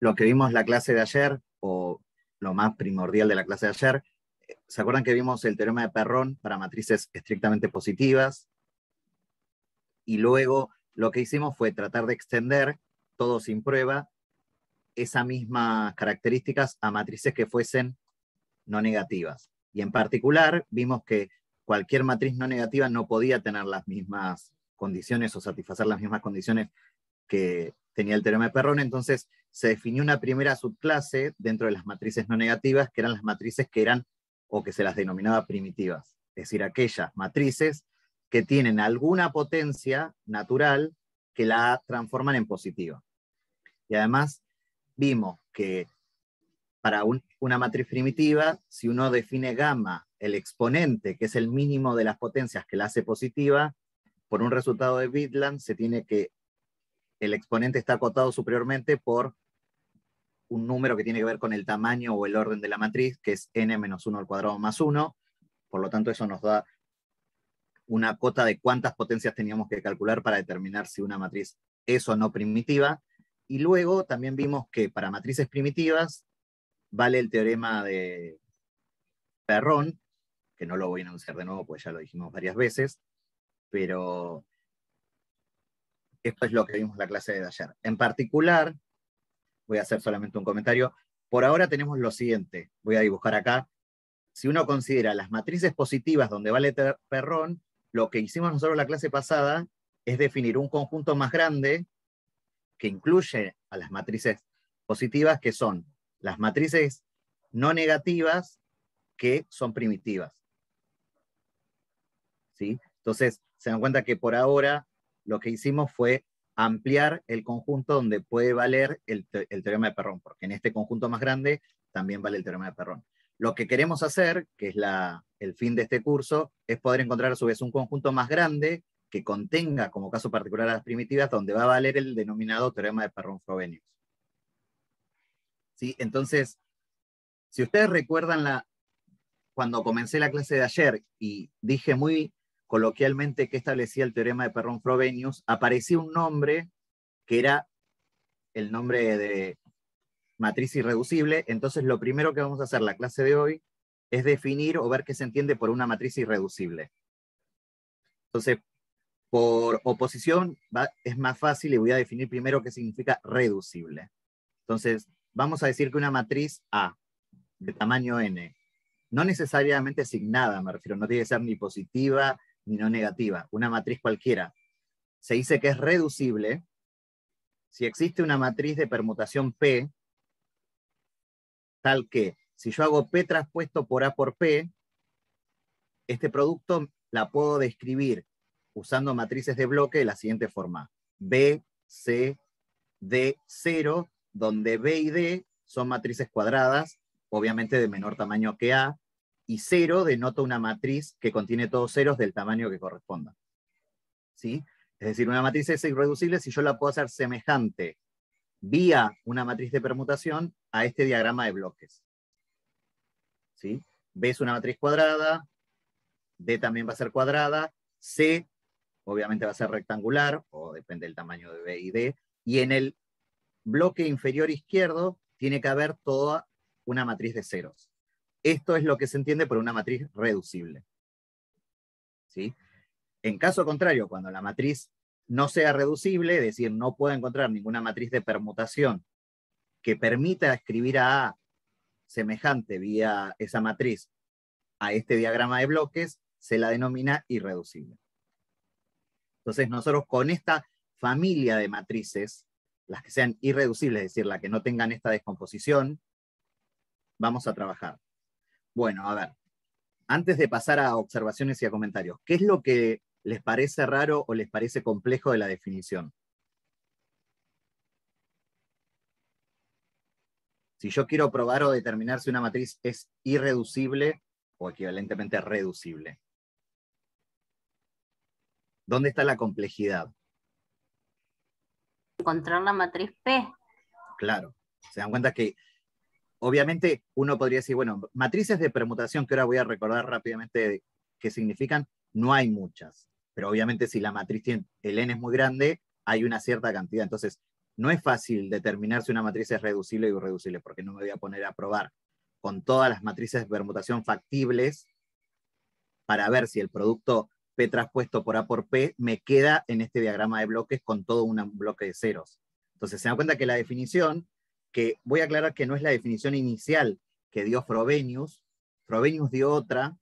lo que vimos la clase de ayer, o lo más primordial de la clase de ayer, ¿se acuerdan que vimos el teorema de Perron para matrices estrictamente positivas? Y luego lo que hicimos fue tratar de extender, todo sin prueba, esas mismas características a matrices que fuesen no negativas. Y en particular vimos que cualquier matriz no negativa no podía tener las mismas condiciones o satisfacer las mismas condiciones que tenía el teorema de Perron. Entonces se definió una primera subclase dentro de las matrices no negativas, que eran las matrices que eran, o que se las denominaba primitivas, es decir, aquellas matrices que tienen alguna potencia natural que la transforman en positiva. Y además vimos que para una matriz primitiva, si uno define gamma, el exponente, que es el mínimo de las potencias que la hace positiva, por un resultado de Wheatland se tiene que el exponente está acotado superiormente por un número que tiene que ver con el tamaño o el orden de la matriz, que es n-1 al cuadrado más 1, por lo tanto eso nos da una cota de cuántas potencias teníamos que calcular para determinar si una matriz es o no primitiva, y luego también vimos que para matrices primitivas vale el teorema de Perron, que no lo voy a enunciar de nuevo, pues ya lo dijimos varias veces, pero esto es lo que vimos en la clase de ayer. En particular, voy a hacer solamente un comentario, por ahora tenemos lo siguiente, voy a dibujar acá, si uno considera las matrices positivas donde vale Perron, lo que hicimos nosotros la clase pasada es definir un conjunto más grande que incluye a las matrices positivas, que son las matrices no negativas que son primitivas. ¿Sí? Entonces, se dan cuenta que por ahora lo que hicimos fue ampliar el conjunto donde puede valer el teorema de Perron, porque en este conjunto más grande también vale el teorema de Perron. Lo que queremos hacer, que es el fin de este curso, es poder encontrar a su vez un conjunto más grande que contenga, como caso particular, a las primitivas, donde va a valer el denominado teorema de Perron-Frobenius. ¿Sí? Entonces, si ustedes recuerdan cuando comencé la clase de ayer y dije muy coloquialmente que establecía el teorema de Perron-Frobenius, aparecía un nombre que era el nombre de matriz irreducible. Entonces lo primero que vamos a hacer la clase de hoy es definir o ver qué se entiende por una matriz irreducible. Entonces, por oposición es más fácil y voy a definir primero qué significa reducible. Entonces, vamos a decir que una matriz A de tamaño n, no necesariamente asignada, me refiero, no tiene que ser ni positiva ni no negativa, una matriz cualquiera, se dice que es reducible si existe una matriz de permutación P, tal que si yo hago P traspuesto por A por P, este producto la puedo describir usando matrices de bloque de la siguiente forma: B, C, D, 0, donde B y D son matrices cuadradas, obviamente de menor tamaño que A, y 0 denota una matriz que contiene todos ceros del tamaño que corresponda. ¿Sí? Es decir, una matriz es irreducible si yo la puedo hacer semejante vía una matriz de permutación a este diagrama de bloques. ¿Sí? B es una matriz cuadrada, D también va a ser cuadrada, C obviamente va a ser rectangular, o depende del tamaño de B y D, y en el bloque inferior izquierdo tiene que haber toda una matriz de ceros. Esto es lo que se entiende por una matriz reducible. ¿Sí? En caso contrario, cuando la matriz no sea reducible, es decir, no puedo encontrar ninguna matriz de permutación que permita escribir a A semejante vía esa matriz a este diagrama de bloques, se la denomina irreducible. Entonces nosotros con esta familia de matrices, las que sean irreducibles, es decir, las que no tengan esta descomposición, vamos a trabajar. Bueno, a ver, antes de pasar a observaciones y a comentarios, ¿qué es lo que les parece raro o les parece complejo de la definición? Si yo quiero probar o determinar si una matriz es irreducible o equivalentemente reducible, ¿dónde está la complejidad? Encontrar la matriz P. Claro, se dan cuenta que obviamente uno podría decir, bueno, matrices de permutación, que ahora voy a recordar rápidamente qué significan, no hay muchas, pero obviamente si la matriz tiene, el n es muy grande, hay una cierta cantidad. Entonces, no es fácil determinar si una matriz es reducible o irreducible, porque no me voy a poner a probar con todas las matrices de permutación factibles para ver si el producto P traspuesto por A por P me queda en este diagrama de bloques con todo un bloque de ceros. Entonces se dan cuenta que la definición, que voy a aclarar que no es la definición inicial que dio Frobenius dio otra,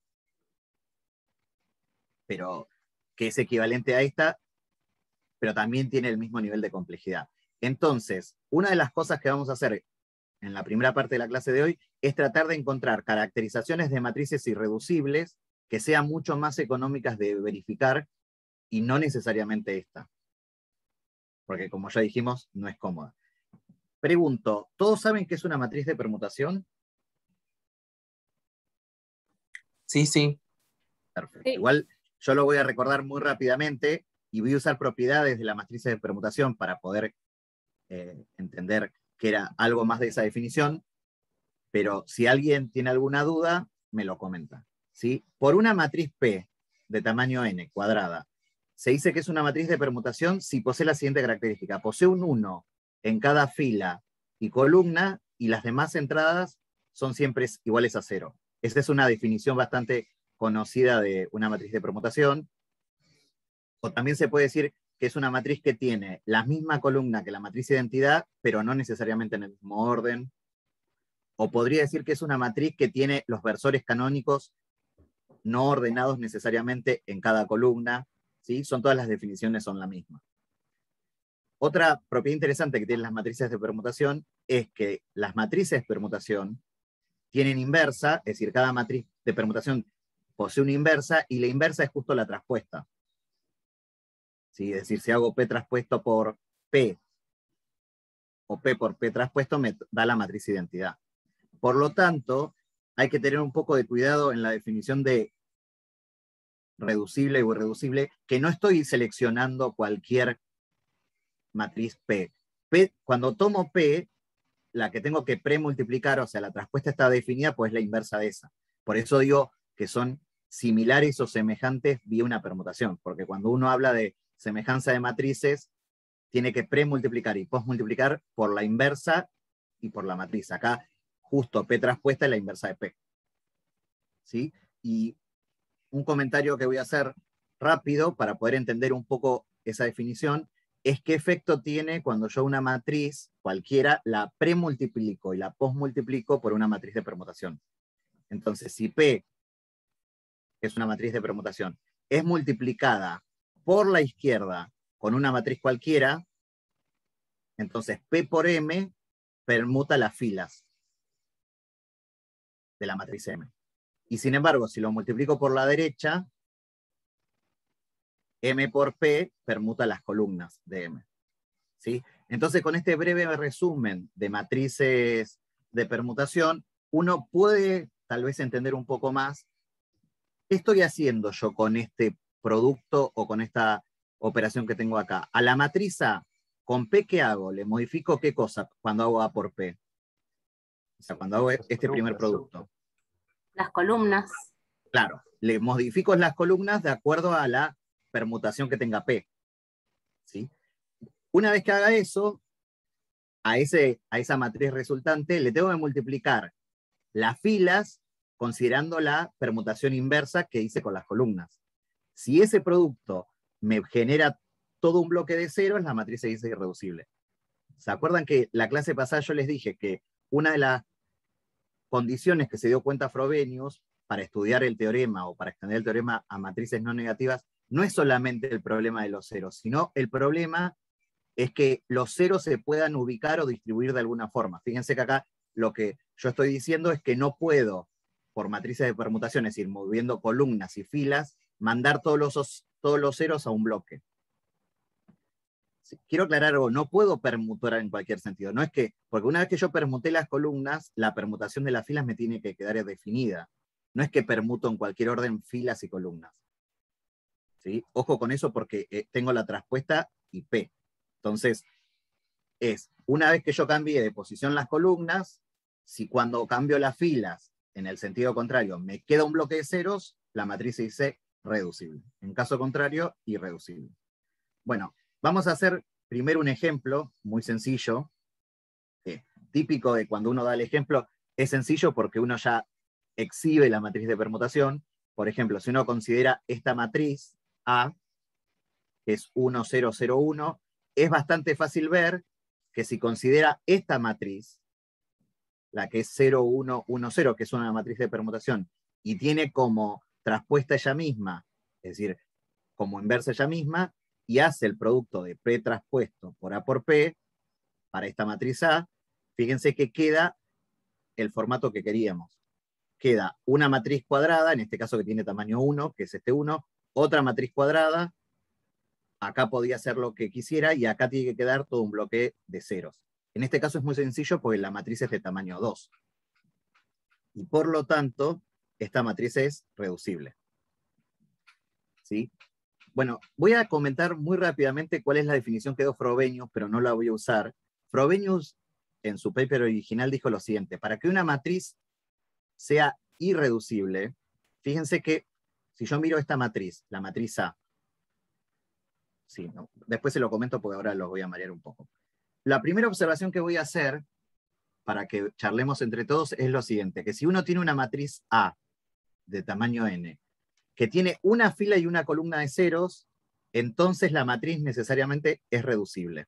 pero que es equivalente a esta, pero también tiene el mismo nivel de complejidad. Entonces, una de las cosas que vamos a hacer en la primera parte de la clase de hoy es tratar de encontrar caracterizaciones de matrices irreducibles que sean mucho más económicas de verificar y no necesariamente esta. Porque como ya dijimos, no es cómoda. Pregunto, ¿todos saben qué es una matriz de permutación? Sí, sí. Perfecto. Sí. Igual yo lo voy a recordar muy rápidamente y voy a usar propiedades de la matriz de permutación para poder entender que era algo más de esa definición, pero si alguien tiene alguna duda, me lo comenta. ¿Sí? Por una matriz P de tamaño n cuadrada, se dice que es una matriz de permutación si posee la siguiente característica. Posee un 1 en cada fila y columna, y las demás entradas son siempre iguales a 0. Esa es una definición bastante conocida de una matriz de permutación. O también se puede decir que es una matriz que tiene la misma columna que la matriz de identidad, pero no necesariamente en el mismo orden. O podría decir que es una matriz que tiene los versores canónicos no ordenados necesariamente en cada columna. ¿Sí? Son todas las definiciones, son la misma. Otra propiedad interesante que tienen las matrices de permutación es que las matrices de permutación tienen inversa, es decir, cada matriz de permutación posee una inversa, y la inversa es justo la traspuesta. ¿Sí? Es decir, si hago P traspuesto por P, o P por P traspuesto, me da la matriz de identidad. Por lo tanto, hay que tener un poco de cuidado en la definición de reducible o irreducible, que no estoy seleccionando cualquier matriz P. Cuando tomo P, la que tengo que premultiplicar, o sea, la traspuesta está definida, pues es la inversa de esa. Por eso digo que son similares o semejantes vía una permutación, porque cuando uno habla de semejanza de matrices, tiene que premultiplicar y postmultiplicar por la inversa y por la matriz. Acá, justo P traspuesta es la inversa de P. ¿Sí? Y un comentario que voy a hacer rápido para poder entender un poco esa definición es qué efecto tiene cuando yo una matriz cualquiera la premultiplico y la postmultiplico por una matriz de permutación. Entonces, si P, que es una matriz de permutación, es multiplicada por la izquierda con una matriz cualquiera, entonces P por M permuta las filas de la matriz M. Y sin embargo, si lo multiplico por la derecha, M por P permuta las columnas de M. ¿Sí? Entonces, con este breve resumen de matrices de permutación, uno puede tal vez entender un poco más qué estoy haciendo yo con este producto o con esta operación que tengo acá. A la matriz A, con P, ¿qué hago? ¿Le modifico qué cosa cuando hago A por P? O sea, cuando hago este primer producto. Las columnas. Claro, le modifico las columnas de acuerdo a la permutación que tenga P. ¿Sí? Una vez que haga eso, a esa matriz resultante le tengo que multiplicar las filas considerando la permutación inversa que hice con las columnas. Si ese producto me genera todo un bloque de ceros, la matriz se dice irreducible. ¿Se acuerdan que la clase pasada yo les dije que una de las condiciones que se dio cuenta Frobenius para estudiar el teorema o para extender el teorema a matrices no negativas no es solamente el problema de los ceros, sino el problema es que los ceros se puedan ubicar o distribuir de alguna forma. Fíjense que acá lo que yo estoy diciendo es que no puedo, por matrices de permutación, es decir, moviendo columnas y filas, mandar todos los ceros a un bloque. Quiero aclarar algo, no puedo permutar en cualquier sentido. No es que, porque una vez que yo permuté las columnas, la permutación de las filas me tiene que quedar definida. No es que permuto en cualquier orden filas y columnas. ¿Sí? Ojo con eso porque tengo la traspuesta y P. Entonces, una vez que yo cambie de posición las columnas, si cuando cambio las filas en el sentido contrario me queda un bloque de ceros, la matriz se dice reducible. En caso contrario, irreducible. Bueno, vamos a hacer primero un ejemplo muy sencillo, típico de cuando uno da el ejemplo, es sencillo porque uno ya exhibe la matriz de permutación. Por ejemplo, si uno considera esta matriz A, que es 1, 0, 0, 1, es bastante fácil ver que si considera esta matriz, la que es 0, 1, 1, 0, que es una matriz de permutación, y tiene como traspuesta ella misma, es decir, como inversa ella misma, y hace el producto de P traspuesto por A por P, para esta matriz A, fíjense que queda el formato que queríamos. Queda una matriz cuadrada, en este caso que tiene tamaño 1, que es este 1, otra matriz cuadrada, acá podía hacer lo que quisiera, y acá tiene que quedar todo un bloque de ceros. En este caso es muy sencillo porque la matriz es de tamaño 2. Y por lo tanto, esta matriz es reducible. ¿Sí? Bueno, voy a comentar muy rápidamente cuál es la definición que dio Frobenius, pero no la voy a usar. Frobenius, en su paper original, dijo lo siguiente: para que una matriz sea irreducible, fíjense que si yo miro esta matriz, la matriz A, sí, no, después se lo comento porque ahora los voy a marear un poco. La primera observación que voy a hacer, para que charlemos entre todos, es lo siguiente: que si uno tiene una matriz A de tamaño n, que tiene una fila y una columna de ceros, entonces la matriz necesariamente es reducible.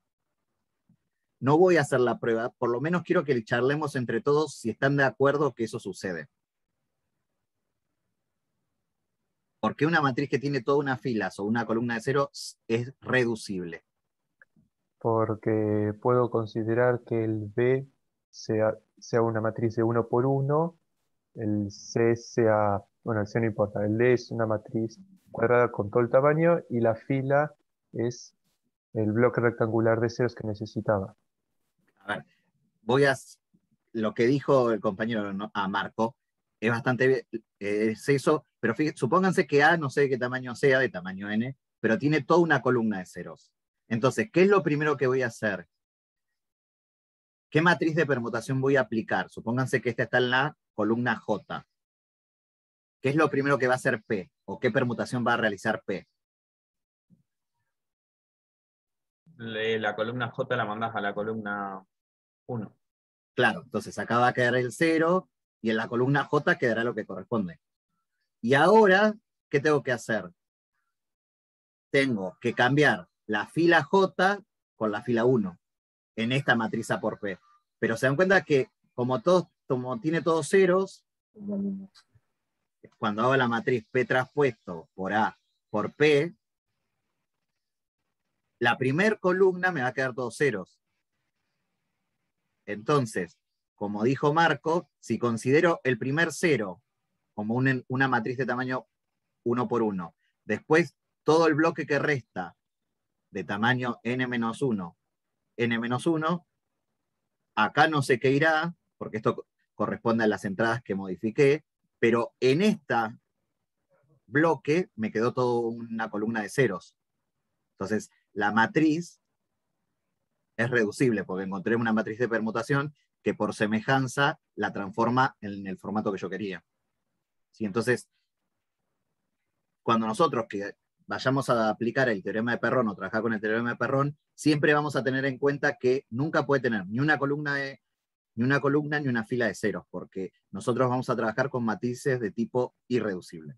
No voy a hacer la prueba, por lo menos quiero que charlemos entre todos si están de acuerdo que eso sucede. ¿Por qué una matriz que tiene toda una fila o una columna de ceros es reducible? Porque puedo considerar que el B sea una matriz de 1 por 1, el C sea, bueno, el C no importa, el D es una matriz cuadrada con todo el tamaño y la fila es el bloque rectangular de ceros que necesitaba. A ver, lo que dijo el compañero a Marco es bastante, es eso, pero fíjense, supónganse que A no sé de qué tamaño sea, de tamaño n, pero tiene toda una columna de ceros. Entonces, ¿qué es lo primero que voy a hacer? ¿Qué matriz de permutación voy a aplicar? Supónganse que esta está en la columna J. ¿Qué es lo primero que va a hacer P? ¿O qué permutación va a realizar P? La columna J la mandas a la columna 1. Claro, entonces acá va a quedar el 0 y en la columna J quedará lo que corresponde. Y ahora, ¿qué tengo que hacer? Tengo que cambiar la fila J con la fila 1 en esta matriz A por P. Pero se dan cuenta que como tiene todos ceros, cuando hago la matriz P traspuesto por A por P, la primer columna me va a quedar todos ceros. Entonces, como dijo Marco, si considero el primer cero como una matriz de tamaño 1 por 1, después todo el bloque que resta de tamaño n-1, n-1, acá no sé qué irá, porque esto corresponde a las entradas que modifiqué, pero en esta bloque me quedó toda una columna de ceros. Entonces, la matriz es reducible, porque encontré una matriz de permutación que por semejanza la transforma en el formato que yo quería. ¿Sí? Entonces, cuando nosotros que vayamos a aplicar el teorema de Perrón o trabajar con el teorema de Perrón, siempre vamos a tener en cuenta que nunca puede tener ni una columna ni una fila de ceros, porque nosotros vamos a trabajar con matrices de tipo irreducible.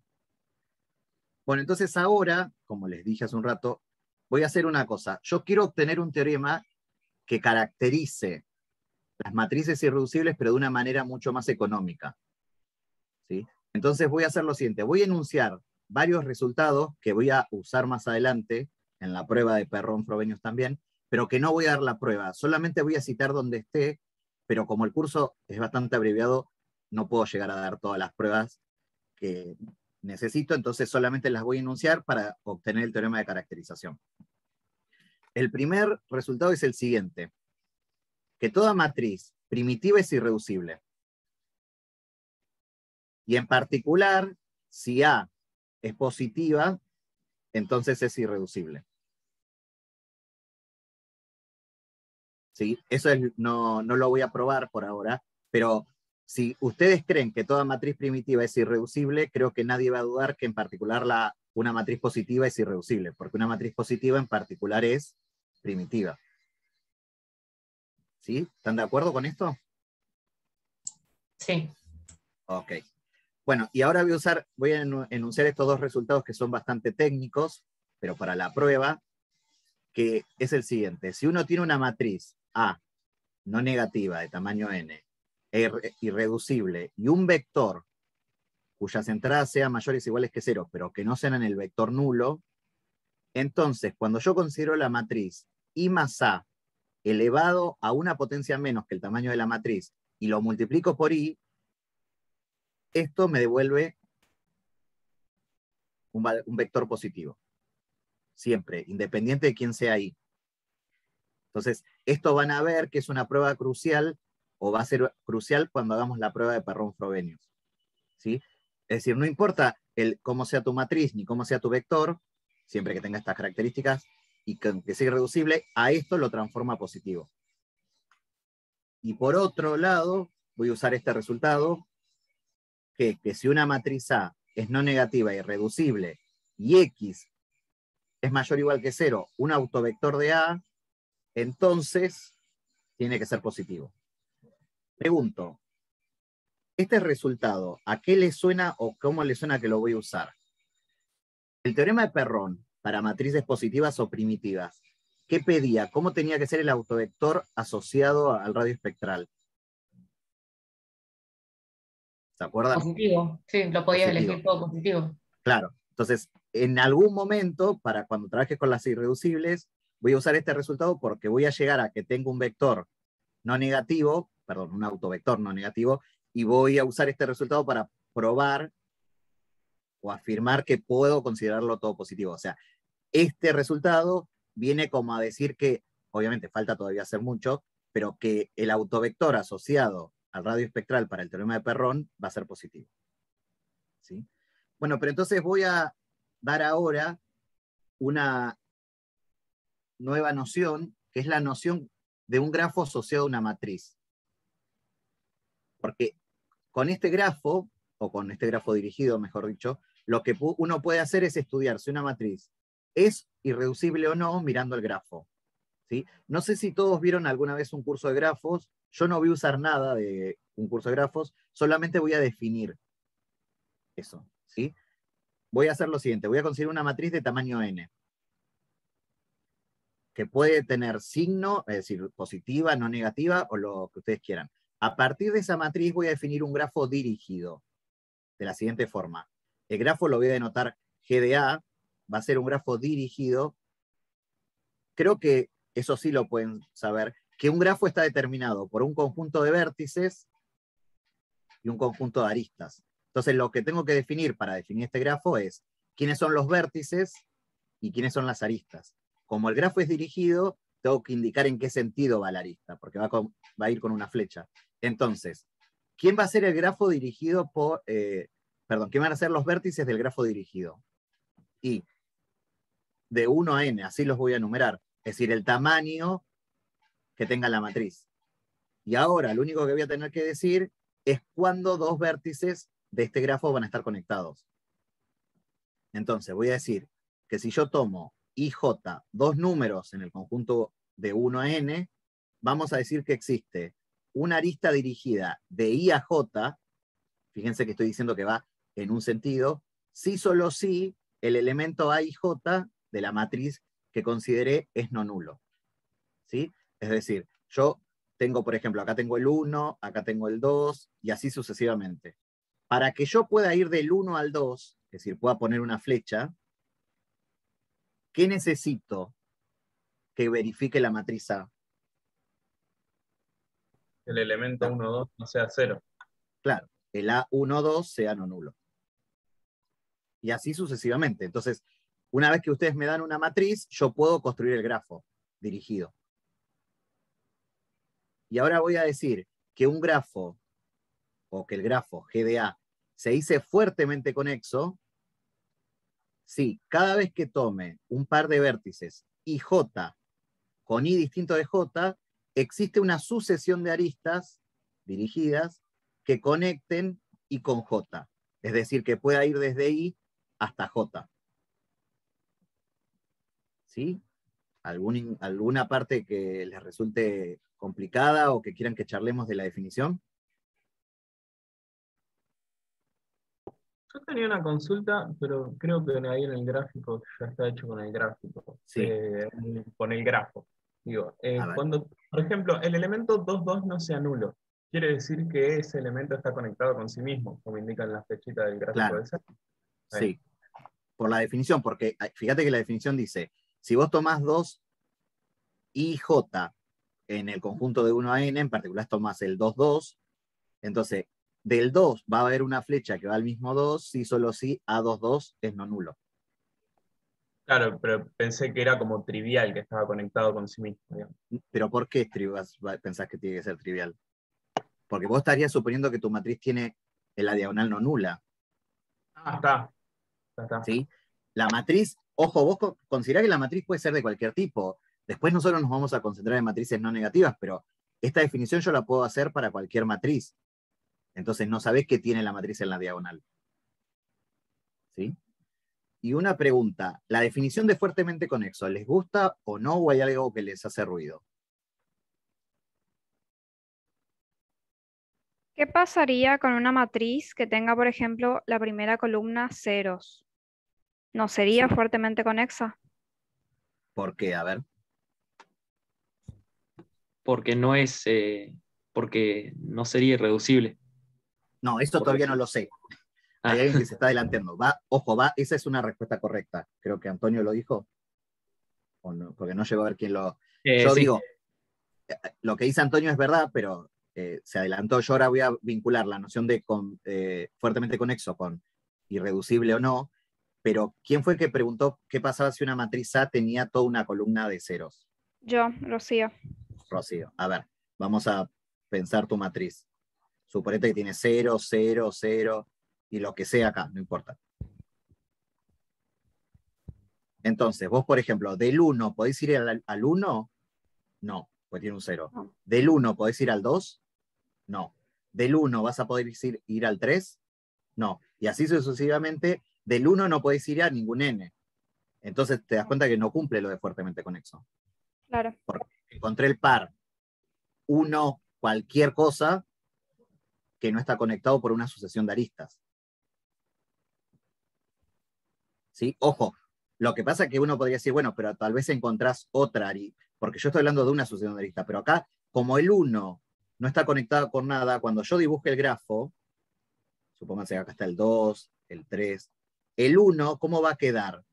Bueno, entonces ahora, como les dije hace un rato, voy a hacer una cosa. Yo quiero obtener un teorema que caracterice las matrices irreducibles, pero de una manera mucho más económica. ¿Sí? Entonces voy a hacer lo siguiente. Voy a enunciar varios resultados que voy a usar más adelante en la prueba de Perrón-Frobenius también, pero que no voy a dar la prueba. Solamente voy a citar donde esté, pero como el curso es bastante abreviado, no puedo llegar a dar todas las pruebas que necesito, entonces solamente las voy a enunciar para obtener el teorema de caracterización. El primer resultado es el siguiente: que toda matriz primitiva es irreducible. Y en particular, si A es positiva, entonces es irreducible. ¿Sí? Eso no lo voy a probar por ahora, pero si ustedes creen que toda matriz primitiva es irreducible, creo que nadie va a dudar que en particular una matriz positiva es irreducible, porque una matriz positiva en particular es primitiva. ¿Sí? ¿Están de acuerdo con esto? Sí. Ok. Bueno, y ahora voy a enunciar estos dos resultados que son bastante técnicos, pero para la prueba, que es el siguiente. Si uno tiene una matriz A no negativa de tamaño n, irreducible, y un vector cuyas entradas sean mayores o iguales que 0, pero que no sean en el vector nulo, entonces cuando yo considero la matriz I más A elevado a una potencia menos que el tamaño de la matriz y lo multiplico por I, esto me devuelve un vector positivo. Siempre, independiente de quién sea I. Entonces, esto van a ver que es una prueba crucial, o va a ser crucial cuando hagamos la prueba de Perron-Frobenius. ¿Sí? Es decir, no importa cómo sea tu matriz ni cómo sea tu vector, siempre que tenga estas características, y que sea irreducible, a esto lo transforma positivo. Y por otro lado, voy a usar este resultado, que si una matriz A es no negativa e irreducible, y X es mayor o igual que 0, un autovector de A, entonces tiene que ser positivo. Pregunto, ¿este resultado a qué le suena o cómo le suena que lo voy a usar? El teorema de Perron para matrices positivas o primitivas, ¿qué pedía? ¿Cómo tenía que ser el autovector asociado al radio espectral? ¿Se acuerdan? Positivo, sí, lo podías Positivo. elegir todo positivo. Claro, entonces, en algún momento, para cuando trabajes con las irreducibles, voy a usar este resultado porque voy a llegar a que tengo un vector no negativo, perdón, un autovector no negativo, y voy a usar este resultado para probar o afirmar que puedo considerarlo todo positivo. O sea, este resultado viene como a decir que, obviamente falta todavía hacer mucho, pero que el autovector asociado al radio espectral para el teorema de Perron va a ser positivo. ¿Sí? Bueno, pero entonces voy a dar ahora una nueva noción, que es la noción de un grafo asociado a una matriz. Porque con este grafo, o con este grafo dirigido, mejor dicho, lo que uno puede hacer es estudiar si una matriz es irreducible o no mirando el grafo. ¿Sí? No sé si todos vieron alguna vez un curso de grafos, yo no voy a usar nada de un curso de grafos, solamente voy a definir eso. ¿Sí? Voy a hacer lo siguiente, voy a conseguir una matriz de tamaño n, que puede tener signo, es decir, positiva, no negativa, o lo que ustedes quieran. A partir de esa matriz voy a definir un grafo dirigido, de la siguiente forma. El grafo lo voy a denotar G de A, va a ser un grafo dirigido. Creo que eso sí lo pueden saber, que un grafo está determinado por un conjunto de vértices y un conjunto de aristas. Entonces lo que tengo que definir para definir este grafo es quiénes son los vértices y quiénes son las aristas. Como el grafo es dirigido, tengo que indicar en qué sentido va la arista, porque va a ir con una flecha. Entonces, ¿quién va a ser el grafo dirigido por... ¿quién van a ser los vértices del grafo dirigido? Y de 1 a n, así los voy a enumerar. Es decir, el tamaño que tenga la matriz. Y ahora, lo único que voy a tener que decir es cuándo dos vértices de este grafo van a estar conectados. Entonces, voy a decir que si yo tomo I, J, dos números en el conjunto de 1 a n, vamos a decir que existe una arista dirigida de I a J, fíjense que estoy diciendo que va en un sentido, si solo si el elemento A y J de la matriz que consideré es no nulo. ¿Sí? Es decir, yo tengo, por ejemplo, acá tengo el 1, acá tengo el 2, y así sucesivamente. Para que yo pueda ir del 1 al 2, es decir, pueda poner una flecha, ¿qué necesito que verifique la matriz A? El elemento 1, 2 no sea 0. Claro, el A1, 2 sea no nulo. Y así sucesivamente. Entonces, una vez que ustedes me dan una matriz, yo puedo construir el grafo dirigido. Y ahora voy a decir que un grafo, o que el grafo GDA, se dice fuertemente conexo si cada vez que tome un par de vértices IJ con I distinto de J, existe una sucesión de aristas dirigidas que conecten I con J. Es decir, que pueda ir desde I hasta J. ¿Sí? ¿Alguna parte que les resulte complicada o que quieran que charlemos de la definición? Yo tenía una consulta, pero creo que ahí en el gráfico ya está hecho con el gráfico, Sí. con el grafo. Digo, A ver. cuando, por ejemplo, el elemento 2,2 no sea nulo, quiere decir que ese elemento está conectado con sí mismo, como indican las flechitas del gráfico Claro. del set. Sí. Por la definición, porque fíjate que la definición dice, si vos tomás 2 i j en el conjunto de 1 a n, en particular tomás el 2,2, entonces del 2 va a haber una flecha que va al mismo 2, si solo si A22 es no nulo. Claro, pero pensé que era como trivial, que estaba conectado con sí mismo, digamos. Pero ¿por qué pensás que tiene que ser trivial? Porque vos estarías suponiendo que tu matriz tiene en la diagonal no nula. Ah, está. ¿Sí? La matriz, ojo, vos considerá que la matriz puede ser de cualquier tipo. Después nosotros nos vamos a concentrar en matrices no negativas, pero esta definición yo la puedo hacer para cualquier matriz. Entonces no sabés qué tiene la matriz en la diagonal. ¿Sí? Y una pregunta, ¿la definición de fuertemente conexo les gusta o no, o hay algo que les hace ruido? ¿Qué pasaría con una matriz que tenga, por ejemplo, la primera columna ceros? ¿No sería Sí. fuertemente conexa? ¿Por qué? A ver. Porque no es, porque no sería irreducible. No, esto Porque todavía sí. no lo sé. Ah, Hay alguien que se está adelantando. Ojo, esa es una respuesta correcta. Creo que Antonio lo dijo. O no, porque no llegó a ver quién lo... Yo sí. digo, lo que dice Antonio es verdad, pero se adelantó. Yo ahora voy a vincular la noción de fuertemente conexo con irreducible o no, pero ¿quién fue que preguntó qué pasaba si una matriz A tenía toda una columna de ceros? Yo, Rocío. Rocío, a ver, vamos a pensar tu matriz. Suponete que tiene 0, 0, 0 y lo que sea acá, no importa. Entonces, vos, por ejemplo, del 1, ¿podéis ir al 1? No, pues tiene un 0. No. ¿Del 1 podés ir al 2? No. ¿Del 1 vas a poder ir al 3? No. Y así sucesivamente, del 1 no podés ir a ningún n. Entonces te das cuenta que no cumple lo de fuertemente conexo. Claro. Porque encontré el par 1 cualquier cosa que no está conectado por una sucesión de aristas. ¿Sí? Ojo, lo que pasa es que uno podría decir, bueno, pero tal vez encontrás otra arista, porque yo estoy hablando de una sucesión de aristas, pero acá, como el 1 no está conectado con nada, cuando yo dibuje el grafo, supónganse que acá está el 2, el 3, el 1, ¿cómo va a quedar?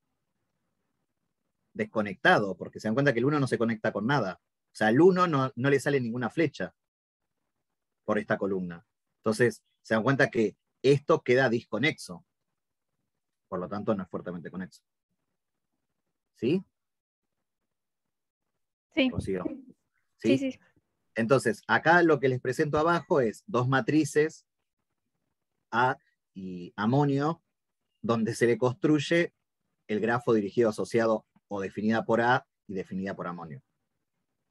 Desconectado, porque se dan cuenta que el 1 no se conecta con nada. O sea, al 1 no le sale ninguna flecha por esta columna. Entonces, se dan cuenta que esto queda disconexo. Por lo tanto, no es fuertemente conexo. ¿Sí? Sí. Rocío. Sí, ¿Sí? sí. Entonces, acá lo que les presento abajo es dos matrices, A y amonio, donde se le construye el grafo dirigido asociado o definida por A y definida por amonio.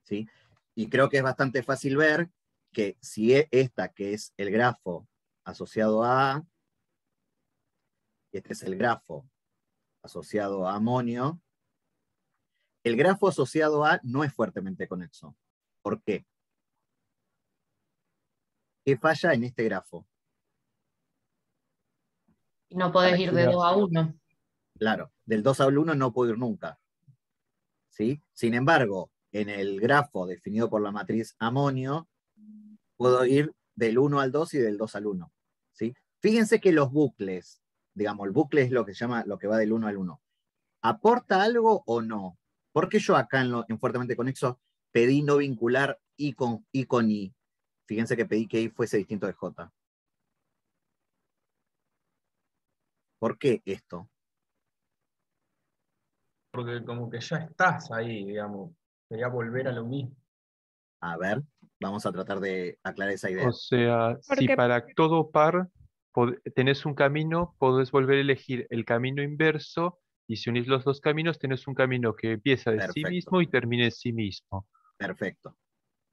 ¿Sí? Y creo que es bastante fácil ver que si esta, que es el grafo asociado a A, y este es el grafo asociado a amonio, el grafo asociado a no es fuertemente conexo. ¿Por qué? ¿Qué falla en este grafo? Y no podés ir de 2 a 1. Claro, del 2 al 1 no puedo ir nunca. ¿Sí? Sin embargo, en el grafo definido por la matriz amonio, puedo ir del 1 al 2 y del 2 al 1. ¿Sí? Fíjense que los bucles, digamos, el bucle es lo que se llama lo que va del 1 al 1. ¿Aporta algo o no? Porque yo acá en Fuertemente Conexo pedí no vincular I con I? Fíjense que pedí que I fuese distinto de J. ¿Por qué esto? Porque como que ya estás ahí, digamos. Quería volver a lo mismo. A ver, vamos a tratar de aclarar esa idea. O sea, si Porque para todo par tenés un camino, podés volver a elegir el camino inverso, y si unís los dos caminos, tenés un camino que empieza de sí Perfecto, mismo y termina en sí mismo. perfecto.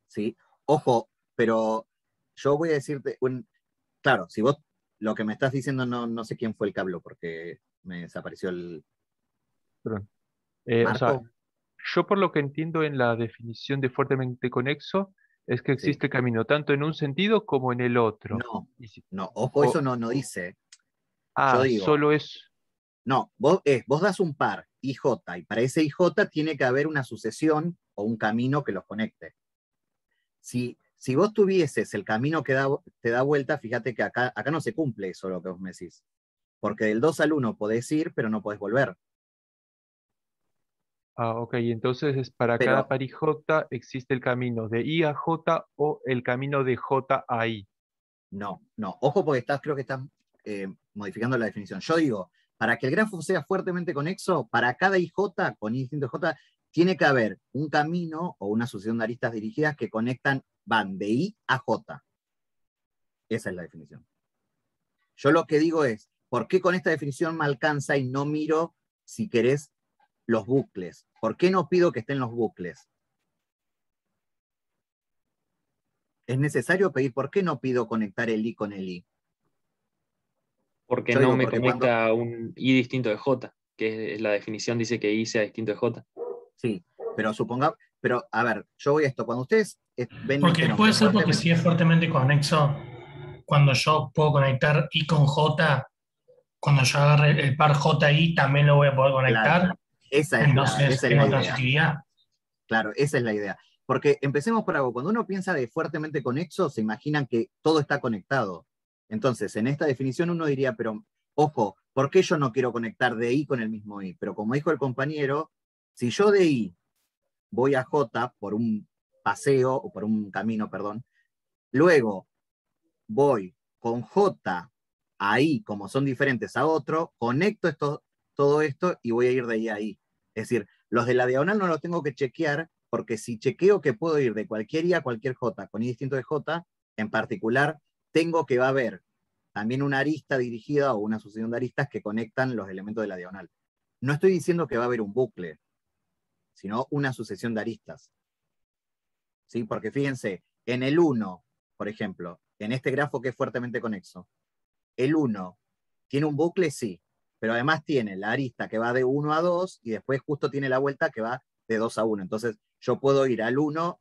¿Sí? Ojo, pero yo voy a decirte, claro, si vos lo que me estás diciendo no sé quién fue el que habló, porque me desapareció el Perdón. O sea, Marco. Yo por lo que entiendo en la definición de fuertemente conexo es que Sí. existe camino tanto en un sentido como en el otro. No, Y si- no, ojo, o- eso no dice. Yo digo, solo es... no, vos das un par, IJ, y para ese IJ tiene que haber una sucesión o un camino que los conecte. Si vos tuvieses el camino que te da vuelta, fíjate que acá no se cumple eso lo que vos me decís. Porque del 2 al 1 podés ir, pero no podés volver. Ok, entonces es para Pero cada par IJ existe el camino de I a J o el camino de J a I. no, ojo porque creo que estás modificando la definición. Yo digo, para que el grafo sea fuertemente conexo, para cada IJ con I distinto de J, tiene que haber un camino o una sucesión de aristas dirigidas que van de I a J. Esa es la definición. Yo lo que digo es, ¿por qué con esta definición me alcanza y no miro, si querés, los bucles? ¿Por qué no pido que estén los bucles? Es necesario pedir, ¿por qué no pido conectar el I con el I? Porque Yo no digo, me porque conecta un I distinto de J, que es la definición dice que I sea distinto de J. Sí, pero a ver, yo voy a esto, cuando ustedes ven mi Porque puede fenómeno ser porque fuertemente, si es fuertemente conexo, cuando yo puedo conectar I con J, cuando yo agarre el par JI también lo voy a poder claro, conectar, esa es entonces la tengo idea. transitividad. Claro, esa es la idea. Porque empecemos por algo, cuando uno piensa de fuertemente conexo, se imaginan que todo está conectado. Entonces, en esta definición uno diría, pero ojo, ¿por qué yo no quiero conectar de I con el mismo I? Pero como dijo el compañero, si yo de I voy a J por un paseo, o por un camino, perdón, luego voy con J a I, como son diferentes a otro, conecto todo esto y voy a ir de I a I. Es decir, los de la diagonal no los tengo que chequear, porque si chequeo que puedo ir de cualquier I a cualquier J con I distinto de J, en particular, tengo que va a haber también una arista dirigida o una sucesión de aristas que conectan los elementos de la diagonal. No estoy diciendo que va a haber un bucle, sino una sucesión de aristas. ¿Sí? Porque fíjense, en el 1, por ejemplo, en este grafo que es fuertemente conexo, el 1 tiene un bucle, sí, pero además tiene la arista que va de 1 a 2 y después justo tiene la vuelta que va de 2 a 1. Entonces yo puedo ir al 1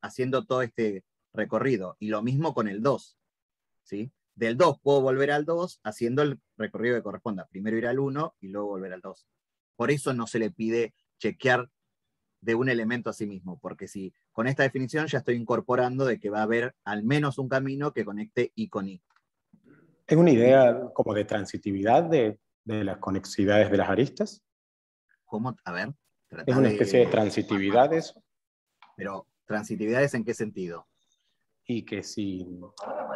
haciendo todo este recorrido. Y lo mismo con el 2. ¿Sí? Del 2 puedo volver al 2 haciendo el recorrido que corresponda. Primero ir al 1 y luego volver al 2. Por eso no se le pide chequear de un elemento a sí mismo, porque si con esta definición ya estoy incorporando de que va a haber al menos un camino que conecte I con I. ¿Es una idea como de transitividad de las conexidades de las aristas? ¿Cómo? A ver. ¿Es una especie de transitividad eso? Pero, ¿transitividades en qué sentido? Y que si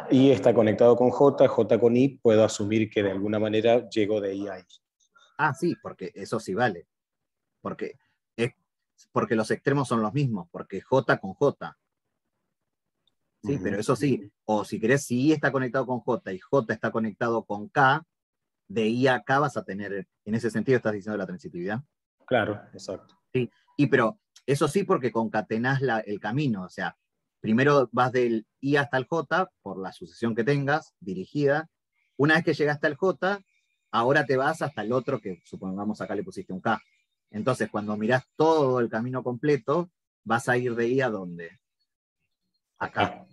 I está conectado con J, J con I, puedo asumir que de alguna manera llego de I a I. Ah, sí, porque eso sí vale. Porque los extremos son los mismos, porque J con J. Sí, pero eso sí, o si querés, si I está conectado con J y J está conectado con K, de I a K vas a tener, en ese sentido estás diciendo la transitividad. Claro, exacto. Sí, pero eso sí porque concatenás el camino, o sea, primero vas del I hasta el J, por la sucesión que tengas, dirigida. Una vez que llegaste al J, ahora te vas hasta el otro, que supongamos acá le pusiste un K. Entonces, cuando mirás todo el camino completo, vas a ir de I a ¿dónde? Acá.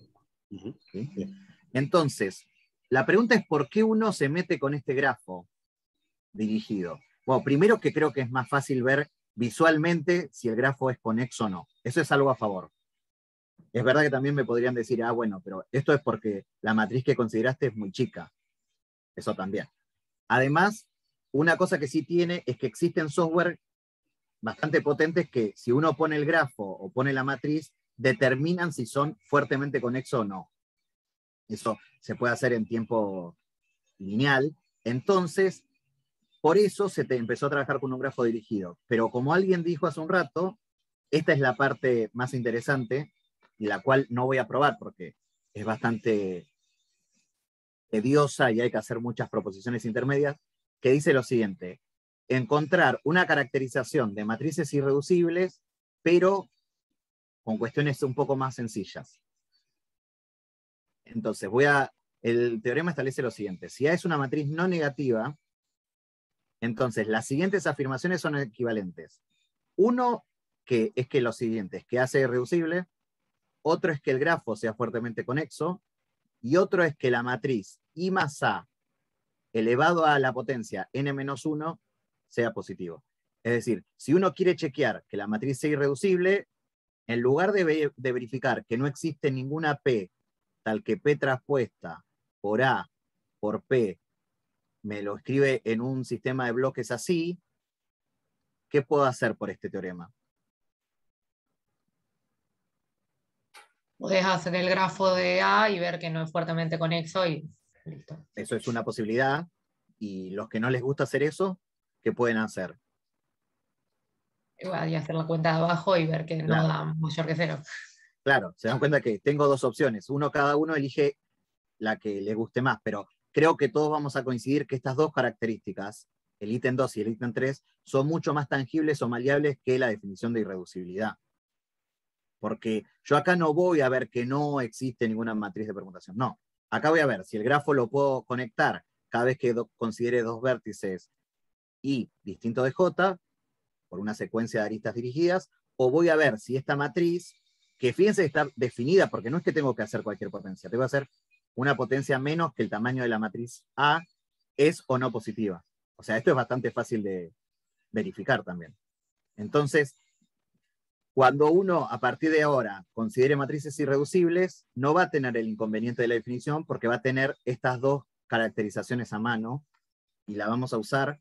¿Sí? Entonces, la pregunta es ¿por qué uno se mete con este grafo dirigido? Bueno, primero que creo que es más fácil ver visualmente si el grafo es conexo o no. Eso es algo a favor. Es verdad que también me podrían decir, bueno, pero esto es porque la matriz que consideraste es muy chica. Eso también. Además, una cosa que sí tiene es que existen software bastante potentes que si uno pone el grafo o pone la matriz, determinan si son fuertemente conexos o no. Eso se puede hacer en tiempo lineal. Entonces, por eso se empezó a trabajar con un grafo dirigido. Pero como alguien dijo hace un rato, esta es la parte más interesante y la cual no voy a probar porque es bastante tediosa y hay que hacer muchas proposiciones intermedias, que dice lo siguiente: encontrar una caracterización de matrices irreducibles, pero con cuestiones un poco más sencillas. Entonces, el teorema establece lo siguiente: si A es una matriz no negativa, entonces las siguientes afirmaciones son equivalentes. 1 que lo siguiente, es que A sea irreducible, otro es que el grafo sea fuertemente conexo, y otro es que la matriz I más A elevado a la potencia n-1 sea positivo. Es decir, si uno quiere chequear que la matriz sea irreducible, en lugar de verificar que no existe ninguna P, tal que P traspuesta por A por P, me lo escribe en un sistema de bloques así, ¿qué puedo hacer por este teorema? Podés hacer el grafo de A y ver que no es fuertemente conexo y listo. Eso es una posibilidad, y los que no les gusta hacer eso, ¿qué pueden hacer? Igual, y hacer la cuenta de abajo y ver que no Claro. da mayor que 0. Claro, se dan cuenta que tengo dos opciones. Cada uno elige la que le guste más, pero creo que todos vamos a coincidir que estas dos características, el ítem 2 y el ítem 3, son mucho más tangibles o maleables que la definición de irreducibilidad. Porque yo acá no voy a ver que no existe ninguna matriz de permutación. No, acá voy a ver si el grafo lo puedo conectar cada vez que considere dos vértices y distinto de J, por una secuencia de aristas dirigidas, o voy a ver si esta matriz, que fíjense está definida, porque no es que tengo que hacer cualquier potencia, tengo que hacer una potencia menos que el tamaño de la matriz A, es o no positiva. O sea, esto es bastante fácil de verificar también. Entonces, cuando uno, a partir de ahora, considere matrices irreducibles, no va a tener el inconveniente de la definición, porque va a tener estas dos caracterizaciones a mano, y la vamos a usar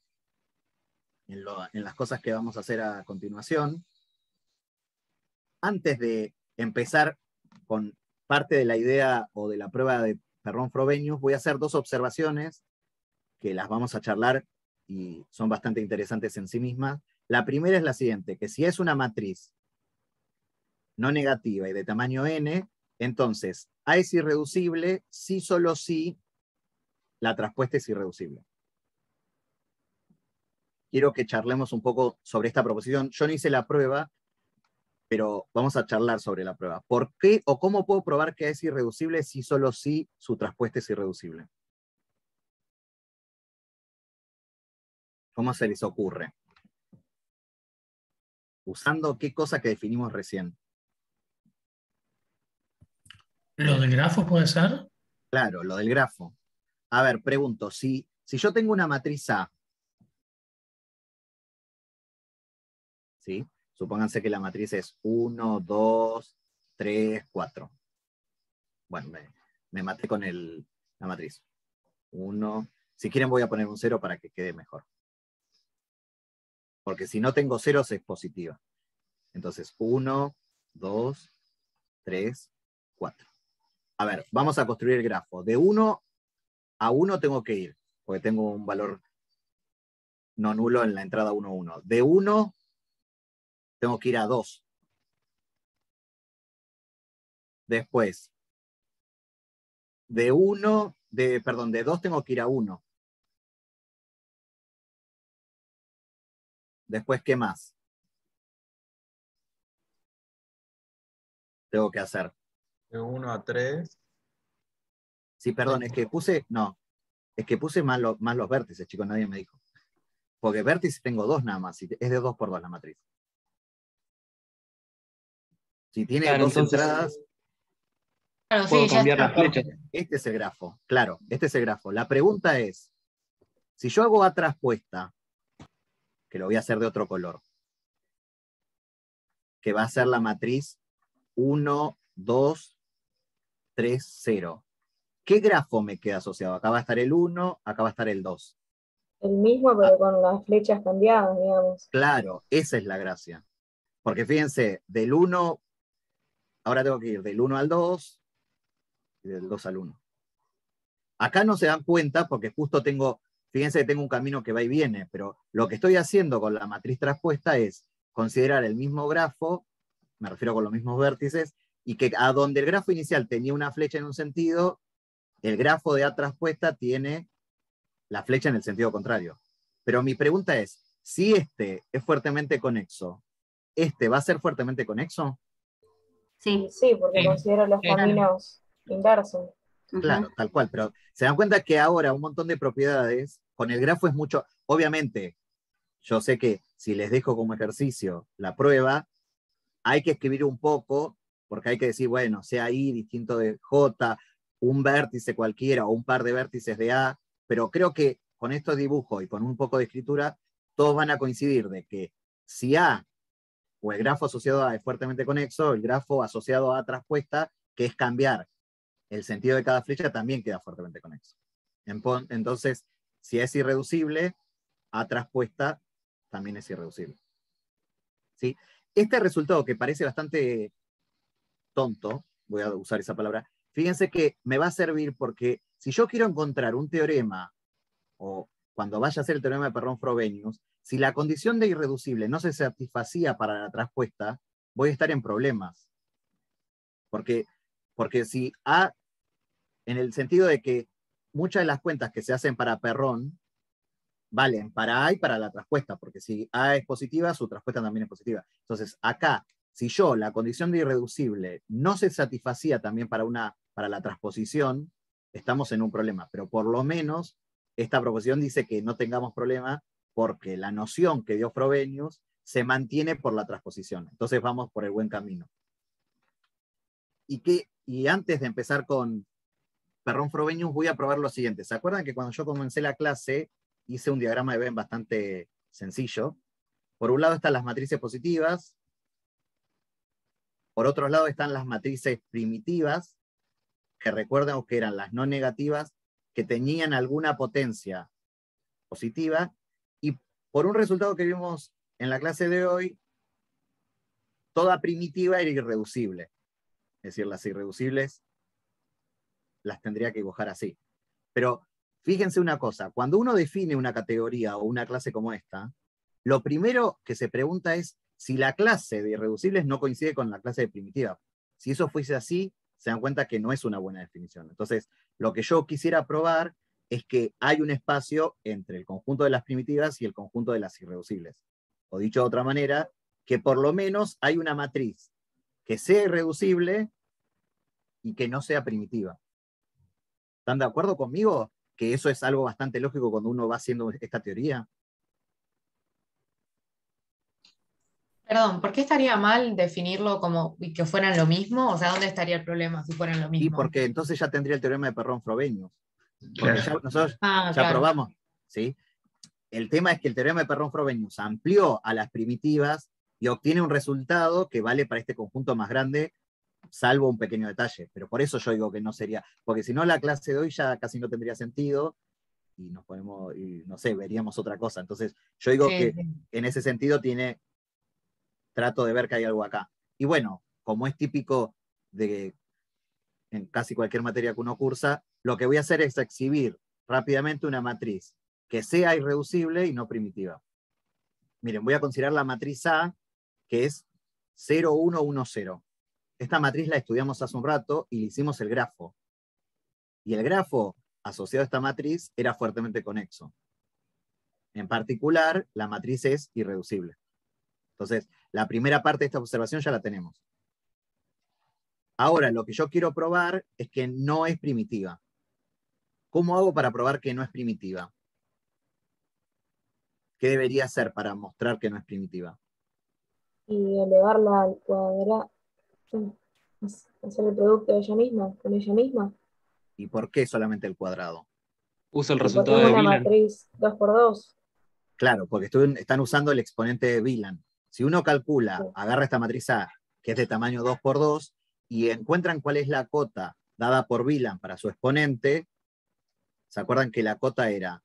en las cosas que vamos a hacer a continuación. Antes de empezar con parte de la idea o de la prueba de Perron-Frobenius, voy a hacer dos observaciones que las vamos a charlar y son bastante interesantes en sí mismas. La primera es la siguiente, que si es una matriz no negativa y de tamaño n, entonces A es irreducible si solo si la traspuesta es irreducible. Quiero que charlemos un poco sobre esta proposición. Yo no hice la prueba, pero vamos a charlar sobre la prueba. ¿Por qué o cómo puedo probar que A es irreducible si solo si su traspuesta es irreducible? ¿Cómo se les ocurre? Usando qué cosa que definimos recién. ¿Lo del grafo puede ser? Claro, lo del grafo. A ver, pregunto, si yo tengo una matriz A, ¿sí? Supónganse que la matriz es 1, 2, 3, 4. Bueno, me maté con la matriz. 1. Si quieren voy a poner un 0 para que quede mejor. Porque si no tengo ceros es positiva. Entonces, 1, 2, 3, 4. A ver, vamos a construir el grafo. De 1 a 1 tengo que ir, porque tengo un valor no nulo en la entrada 1, 1. De 1 tengo que ir a 2. Después, de 2 tengo que ir a 1. Después, ¿qué más tengo que hacer? De 1 a 3. Sí, perdón, es que puse mal los vértices, chicos, nadie me dijo. Porque vértices tengo 2 nada más, es de 2 por 2 la matriz. Si tiene Claro, 2 entonces, entradas, Claro, puedo sí, ya cambiar está. las flechas. este es el grafo. Claro, este es el grafo. La pregunta es, si yo hago A traspuesta, que lo voy a hacer de otro color, que va a ser la matriz 1, 2, 3, 0. ¿Qué grafo me queda asociado? Acá va a estar el 1, acá va a estar el 2. El mismo, pero con las flechas cambiadas, digamos. Claro, esa es la gracia. Porque fíjense, del 1, ahora tengo que ir del 1 al 2 y del 2 al 1. Acá no se dan cuenta porque justo fíjense que tengo un camino que va y viene, pero lo que estoy haciendo con la matriz traspuesta es considerar el mismo grafo, me refiero con los mismos vértices, y que a donde el grafo inicial tenía una flecha en un sentido, el grafo de A traspuesta tiene la flecha en el sentido contrario. Pero mi pregunta es, si este es fuertemente conexo, ¿este va a ser fuertemente conexo? Sí. Sí, porque Sí. considero los Claro. caminos inversos. Claro, tal cual, pero se dan cuenta que ahora un montón de propiedades, con el grafo es mucho, obviamente, yo sé que si les dejo como ejercicio la prueba, hay que escribir un poco, porque hay que decir, bueno, sea I distinto de J, un vértice cualquiera o un par de vértices de A, pero creo que con estos dibujos y con un poco de escritura, todos van a coincidir de que si A o el grafo asociado a es fuertemente conexo, el grafo asociado a traspuesta, que es cambiar el sentido de cada flecha, también queda fuertemente conexo. Entonces, si es irreducible, A traspuesta también es irreducible. ¿Sí? Este resultado, que parece bastante tonto, voy a usar esa palabra, fíjense que me va a servir porque si yo quiero encontrar un teorema, o cuando vaya a hacer el teorema de Perron-Frobenius, si la condición de irreducible no se satisfacía para la traspuesta, voy a estar en problemas. Porque si A, en el sentido de que muchas de las cuentas que se hacen para Perron valen para A y para la traspuesta, porque si A es positiva, su traspuesta también es positiva. Entonces, acá, si yo la condición de irreducible no se satisfacía también para la transposición, estamos en un problema. Pero por lo menos, esta proposición dice que no tengamos problema porque la noción que dio Frobenius se mantiene por la transposición. Entonces vamos por el buen camino. Y antes de empezar con Perron-Frobenius, voy a probar lo siguiente. ¿Se acuerdan que cuando yo comencé la clase hice un diagrama de Venn bastante sencillo? Por un lado están las matrices positivas, por otro lado están las matrices primitivas, que recuerden que eran las no negativas, que tenían alguna potencia positiva, y por un resultado que vimos en la clase de hoy, toda primitiva era irreducible. Es decir, las irreducibles las tendría que dibujar así. Pero fíjense una cosa, cuando uno define una categoría o una clase como esta, lo primero que se pregunta es si la clase de irreducibles no coincide con la clase de primitiva. Si eso fuese así, se dan cuenta que no es una buena definición. Entonces, lo que yo quisiera probar es que hay un espacio entre el conjunto de las primitivas y el conjunto de las irreducibles. O dicho de otra manera, que por lo menos hay una matriz que sea irreducible y que no sea primitiva. ¿Están de acuerdo conmigo? Que eso es algo bastante lógico cuando uno va haciendo esta teoría. Perdón, ¿por qué estaría mal definirlo como que fueran lo mismo? O sea, ¿dónde estaría el problema si fueran lo Y mismo? porque entonces ya tendría el teorema de Perron-Frobenius. Porque Claro. nosotros ya claro. probamos. ¿Sí? El tema es que el teorema de Perron-Frobenius amplió a las primitivas y obtiene un resultado que vale para este conjunto más grande, salvo un pequeño detalle. Pero por eso yo digo que no sería, porque si no la clase de hoy ya casi no tendría sentido y nos ponemos, y no sé, veríamos otra cosa. Entonces yo digo que en ese sentido trato de ver que hay algo acá. Y bueno, como es típico en casi cualquier materia que uno cursa, lo que voy a hacer es exhibir rápidamente una matriz que sea irreducible y no primitiva. Miren, voy a considerar la matriz A, que es 0, 1, 1, 0. Esta matriz la estudiamos hace un rato y le hicimos el grafo. Y el grafo asociado a esta matriz era fuertemente conexo. En particular, la matriz es irreducible. Entonces, la primera parte de esta observación ya la tenemos. Ahora, lo que yo quiero probar es que no es primitiva. ¿Cómo hago para probar que no es primitiva? ¿Qué debería hacer para mostrar que no es primitiva? Y elevarla al cuadrado, hacer el producto de ella misma, con ella misma. ¿Y por qué solamente el cuadrado? Usa el Y porque resultado es de una Wieland. matriz 2×2. Claro, porque están usando el exponente de Wieland. Si uno calcula, agarra esta matriz A, que es de tamaño 2×2, y encuentran cuál es la cota dada por Wieland para su exponente, ¿se acuerdan que la cota era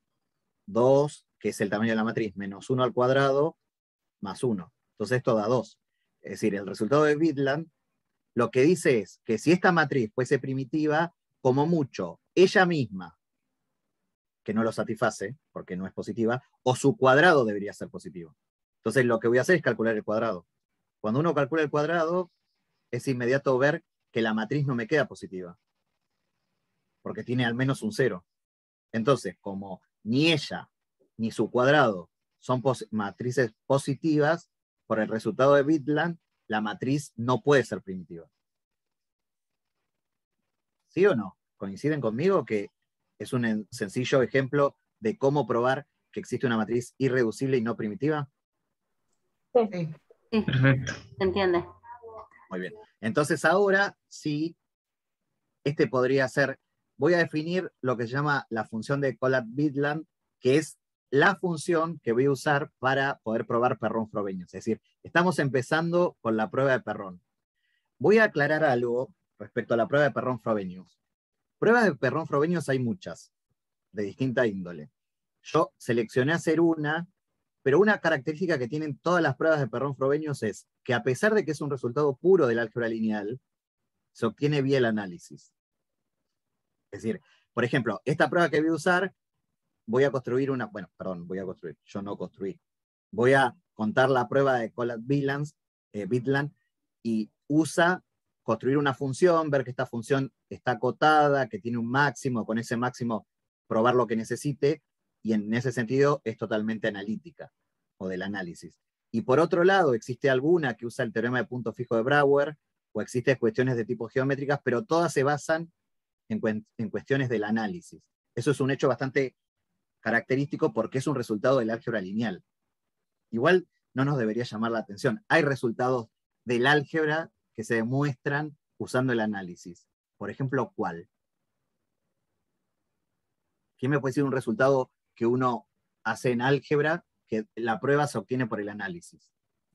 2, que es el tamaño de la matriz, menos 1 al cuadrado, más 1? Entonces esto da 2. Es decir, el resultado de Wieland lo que dice es que si esta matriz fuese primitiva, como mucho, ella misma, que no lo satisface, porque no es positiva, o su cuadrado debería ser positivo. Entonces lo que voy a hacer es calcular el cuadrado. Cuando uno calcula el cuadrado, es inmediato ver que la matriz no me queda positiva, porque tiene al menos un 0. Entonces, como ni ella ni su cuadrado son matrices positivas, por el resultado de Wieland, la matriz no puede ser primitiva. ¿Sí o no? ¿Coinciden conmigo que es un sencillo ejemplo de cómo probar que existe una matriz irreducible y no primitiva? Sí. Sí, Perfecto. se entiende. Muy bien. Entonces ahora sí, este podría ser, voy a definir lo que se llama la función de Collat-Bidland, que es la función que voy a usar para poder probar Perron-Frobenius. Es decir, estamos empezando con la prueba de Perron. Voy a aclarar algo respecto a la prueba de Perron-Frobenius. Pruebas de Perron-Frobenius hay muchas, de distinta índole. Yo seleccioné hacer una, pero una característica que tienen todas las pruebas de Perron-Frobenius es que a pesar de que es un resultado puro del álgebra lineal, se obtiene vía el análisis. Es decir, por ejemplo, esta prueba que voy a usar, voy a construir una, bueno, perdón, voy a construir, yo no construí. Voy a contar la prueba de Collat-Bidland y usa construir una función, ver que esta función está acotada, que tiene un máximo, con ese máximo probar lo que necesite, y en ese sentido es totalmente analítica, o del análisis. Y por otro lado, existe alguna que usa el teorema de punto fijo de Brouwer, o existen cuestiones de tipo geométricas, pero todas se basan en cuestiones del análisis. Eso es un hecho bastante característico porque es un resultado del álgebra lineal. Igual no nos debería llamar la atención. Hay resultados del álgebra que se demuestran usando el análisis. Por ejemplo, ¿cuál? ¿Quién me puede decir un resultado que uno hace en álgebra que la prueba se obtiene por el análisis?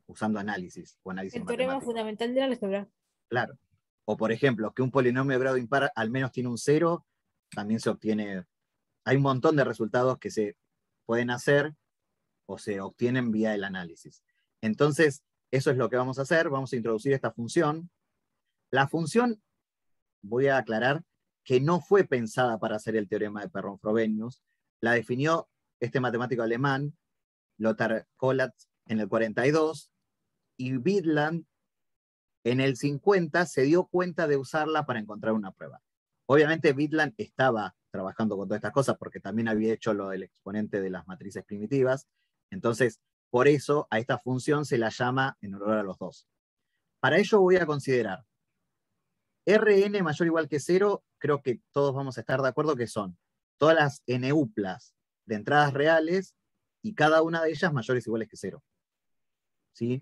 Usando análisis o análisis El teorema matemático. fundamental del álgebra. Claro. O por ejemplo, que un polinomio de grado impar al menos tiene un 0, también se obtiene. Hay un montón de resultados que se pueden hacer o se obtienen vía el análisis. Entonces, eso es lo que vamos a hacer. Vamos a introducir esta función. La función, voy a aclarar, que no fue pensada para hacer el teorema de Perron-Frobenius. La definió este matemático alemán, Lothar Collat, en el 42, y Bidland en el 50 se dio cuenta de usarla para encontrar una prueba. Obviamente Bidland estaba trabajando con todas estas cosas porque también había hecho lo del exponente de las matrices primitivas. Entonces, por eso a esta función se la llama en honor a los dos. Para ello voy a considerar Rn mayor o igual que 0, creo que todos vamos a estar de acuerdo que son todas las n-uplas de entradas reales y cada una de ellas mayores o iguales que 0. ¿Sí?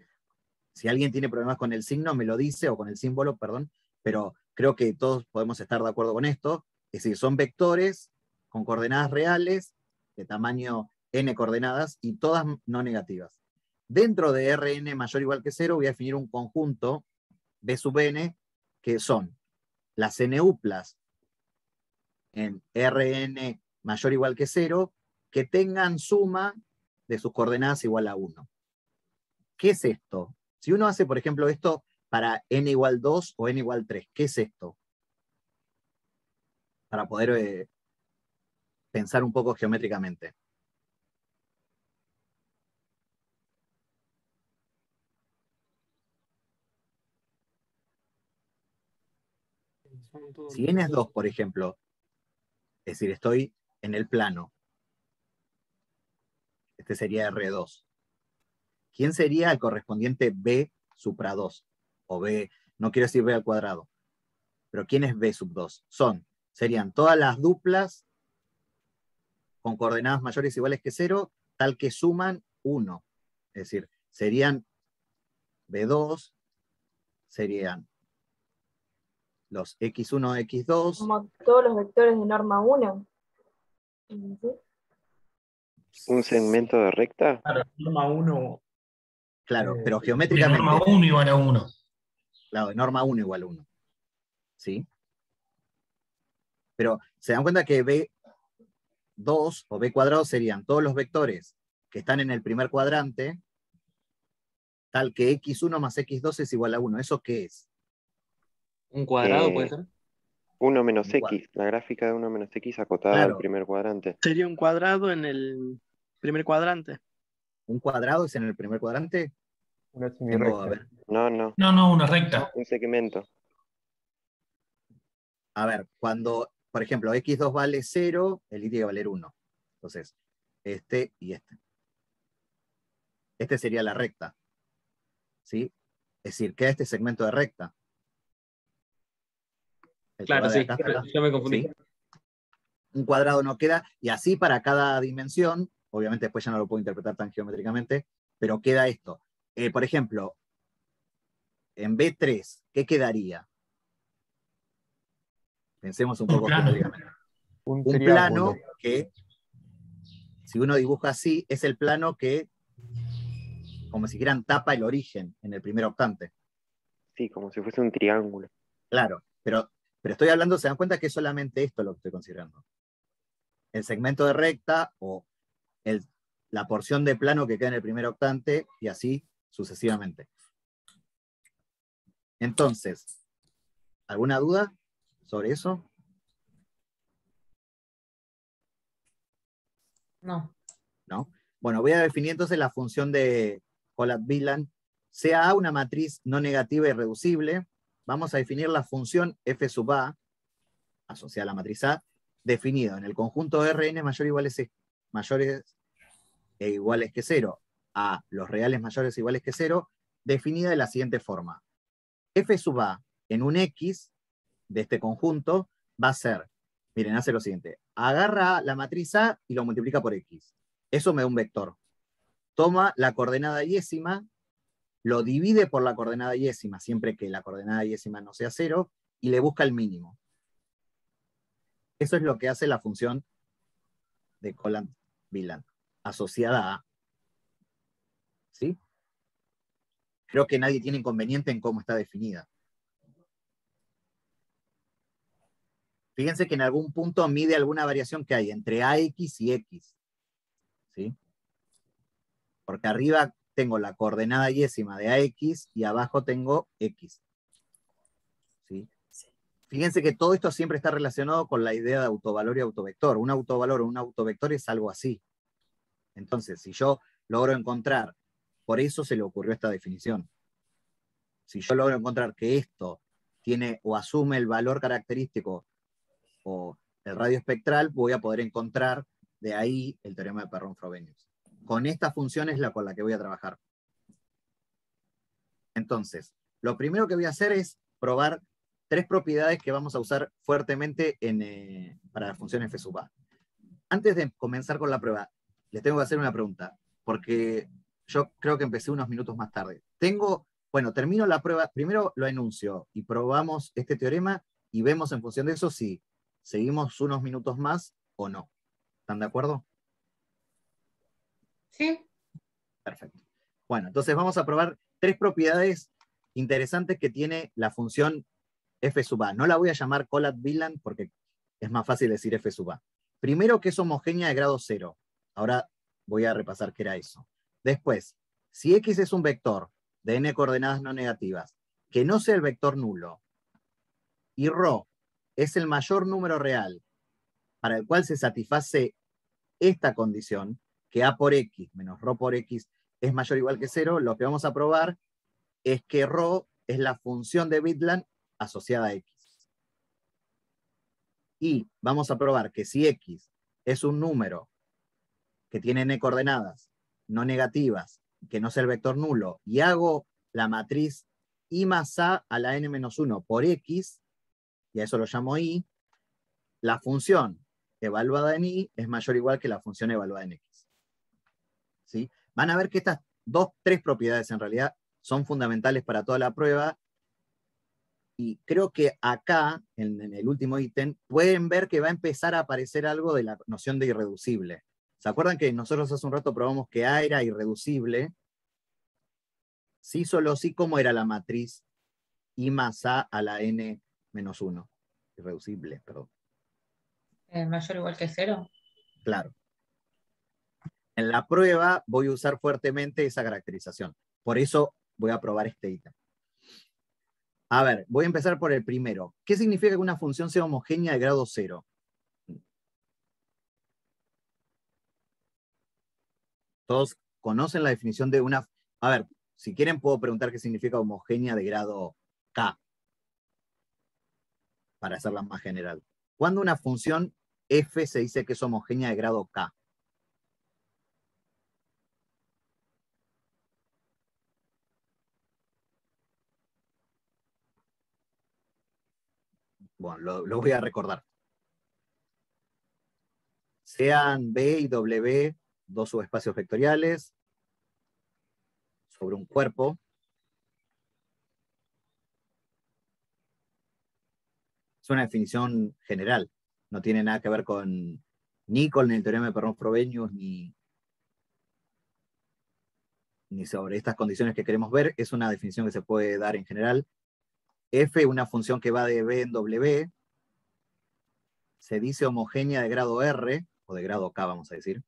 Si alguien tiene problemas con el signo, me lo dice, o con el símbolo, perdón, pero creo que todos podemos estar de acuerdo con esto. Es decir, son vectores con coordenadas reales, de tamaño n coordenadas, y todas no negativas. Dentro de Rn mayor o igual que 0, voy a definir un conjunto B sub n, que son las n-uplas en Rn mayor o igual que 0, que tengan suma de sus coordenadas igual a 1. ¿Qué es esto? Si uno hace, por ejemplo, esto para n igual 2 o n igual 3, ¿qué es esto? Para poder pensar un poco geométricamente. Si n es 2, por ejemplo, es decir, estoy en el plano, este sería R2. ¿Quién sería el correspondiente B supra 2? O B, no quiero decir B al cuadrado, pero ¿quién es B sub 2? Serían todas las duplas con coordenadas mayores o iguales que 0, tal que suman 1. Es decir, serían B2, serían los X1, X2. Como todos los vectores de norma 1. ¿Sí? ¿Un segmento de recta? Claro, norma 1. Claro, pero De geométricamente. norma 1 igual a 1. Claro, de norma 1 igual a 1. ¿Sí? Pero se dan cuenta que B2 o B cuadrado serían todos los vectores que están en el primer cuadrante, tal que X1 más X2 es igual a 1. ¿Eso qué es? ¿Un cuadrado puede ser? 1 menos X, la gráfica de 1 menos X acotada Claro. al primer cuadrante. Sería un cuadrado en el primer cuadrante. ¿Un cuadrado es en el primer cuadrante? Una Tengo, a semirrecta. ver. No. No, una recta. Un segmento. A ver, cuando, por ejemplo, X2 vale 0, el Y tiene que valer 1. Entonces, este y este. Este sería la recta. ¿Sí? Es decir, queda este segmento de recta. El que Claro, va de sí, acá hasta acá. yo me confundí. ¿Sí? Un cuadrado no queda, y así para cada dimensión, obviamente después ya no lo puedo interpretar tan geométricamente, pero queda esto. Por ejemplo, en B3, ¿qué quedaría? Pensemos un Un poco plano. geométricamente. Un Un triángulo. plano que, si uno dibuja así, es el plano que, como si quieran, tapa el origen en el primer octante. Sí, como si fuese un triángulo. Claro, pero estoy hablando, se dan cuenta que es solamente esto lo que estoy considerando. El segmento de recta o la porción de plano que queda en el primer octante y así sucesivamente. Entonces, ¿alguna duda sobre eso? No. ¿No? Bueno, voy a definir entonces la función de Collat-Wieland. Sea A una matriz no negativa y reducible, vamos a definir la función f sub A, asociada a la matriz A, definida en el conjunto Rn mayores e iguales que 0 a los reales mayores e iguales que 0, definida de la siguiente forma. F sub A en un X de este conjunto va a ser, miren, hace lo siguiente, agarra la matriz A y lo multiplica por X. Eso me da un vector. Toma la coordenada yésima, lo divide por la coordenada yésima, siempre que la coordenada yésima no sea 0, y le busca el mínimo. Eso es lo que hace la función de Collat-Wieland, asociada a. ¿Sí? Creo que nadie tiene inconveniente en cómo está definida. Fíjense que en algún punto mide alguna variación que hay entre AX y X. ¿Sí? Porque arriba tengo la coordenada yésima de AX y abajo tengo X. ¿Sí? Fíjense que todo esto siempre está relacionado con la idea de autovalor y autovector. Un autovalor o un autovector es algo así. Entonces, si yo logro encontrar, por eso se le ocurrió esta definición. Si yo logro encontrar que esto tiene o asume el valor característico o el radio espectral, voy a poder encontrar de ahí el teorema de Perron-Frobenius. Con esta función es la con la que voy a trabajar. Entonces, lo primero que voy a hacer es probar 3 propiedades que vamos a usar fuertemente para la función f sub a. Antes de comenzar con la prueba, les tengo que hacer una pregunta, porque yo creo que empecé unos minutos más tarde. Bueno, termino la prueba, primero lo enuncio y probamos este teorema y vemos en función de eso si seguimos unos minutos más o no. ¿Están de acuerdo? Sí. Perfecto. Bueno, entonces vamos a probar 3 propiedades interesantes que tiene la función f sub a. No la voy a llamar Collat-Wieland porque es más fácil decir f sub a. Primero, que es homogénea de grado 0. Ahora voy a repasar qué era eso. Después, si X es un vector de n coordenadas no negativas, que no sea el vector nulo, y ρ es el mayor número real para el cual se satisface esta condición, que A por X menos ρ por X es mayor o igual que 0, lo que vamos a probar es que ρ es la función de Wieland asociada a X. Y vamos a probar que si X es un número que tiene n coordenadas no negativas, que no sea el vector nulo, y hago la matriz I más A a la n-1 por X, y a eso lo llamo I, la función evaluada en I es mayor o igual que la función evaluada en X. ¿Sí? Van a ver que estas 3 propiedades en realidad son fundamentales para toda la prueba, y creo que acá, en el último ítem, pueden ver que va a empezar a aparecer algo de la noción de irreducible. ¿Se acuerdan que nosotros hace un rato probamos que A era irreducible? Sí, solo sí, ¿cómo era la matriz I más A a la n-1? Irreducible, perdón. Mayor o igual que 0. Claro. En la prueba voy a usar fuertemente esa caracterización. Por eso voy a probar este ítem. A ver, voy a empezar por el primero. ¿Qué significa que una función sea homogénea de grado 0? Todos conocen la definición de una... A ver, si quieren puedo preguntar qué significa homogénea de grado K, para hacerla más general. ¿Cuándo una función f se dice que es homogénea de grado K? Bueno, lo voy a recordar. Sean B y W 2 subespacios vectoriales sobre un cuerpo Es una definición general. No tiene nada que ver ni con el teorema de Perron-Frobenius, ni sobre estas condiciones que queremos ver. Es una definición que se puede dar en general. F, una función que va de B en W, se dice homogénea de grado R, o de grado K, vamos a decir.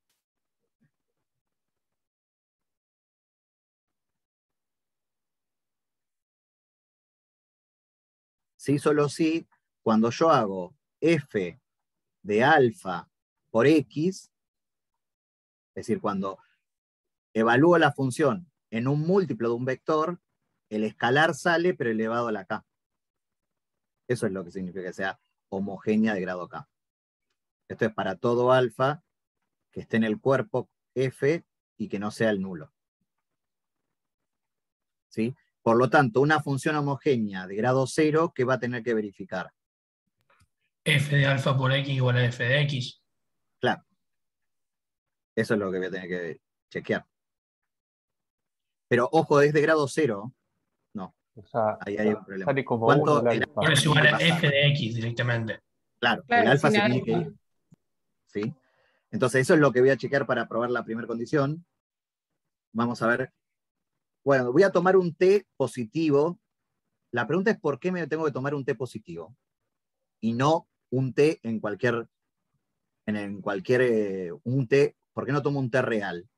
Sí, solo sí, cuando yo hago F de alfa por X, es decir, cuando evalúo la función en un múltiplo de un vector, el escalar sale pero elevado a la K. Eso es lo que significa que sea homogénea de grado K. Esto es para todo alfa que esté en el cuerpo F y que no sea el nulo. ¿Sí? Por lo tanto, una función homogénea de grado 0, ¿qué va a tener que verificar? F de alfa por X igual a F de X. Claro. Eso es lo que voy a tener que chequear. Pero ojo, es de grado 0. No. O sea, ahí hay un problema. sale como ¿Cuánto 1 el el alfa. alfa Es tiene igual que a pasar? F de X directamente. Claro, Claro, el alfa sin se tiene que alfa. ir. ¿Sí? Entonces, eso es lo que voy a chequear para probar la primera condición. Vamos a ver. Bueno, voy a tomar un T positivo. La pregunta es por qué me tengo que tomar un T positivo y no un T en cualquier, un T, ¿por qué no tomo un T real?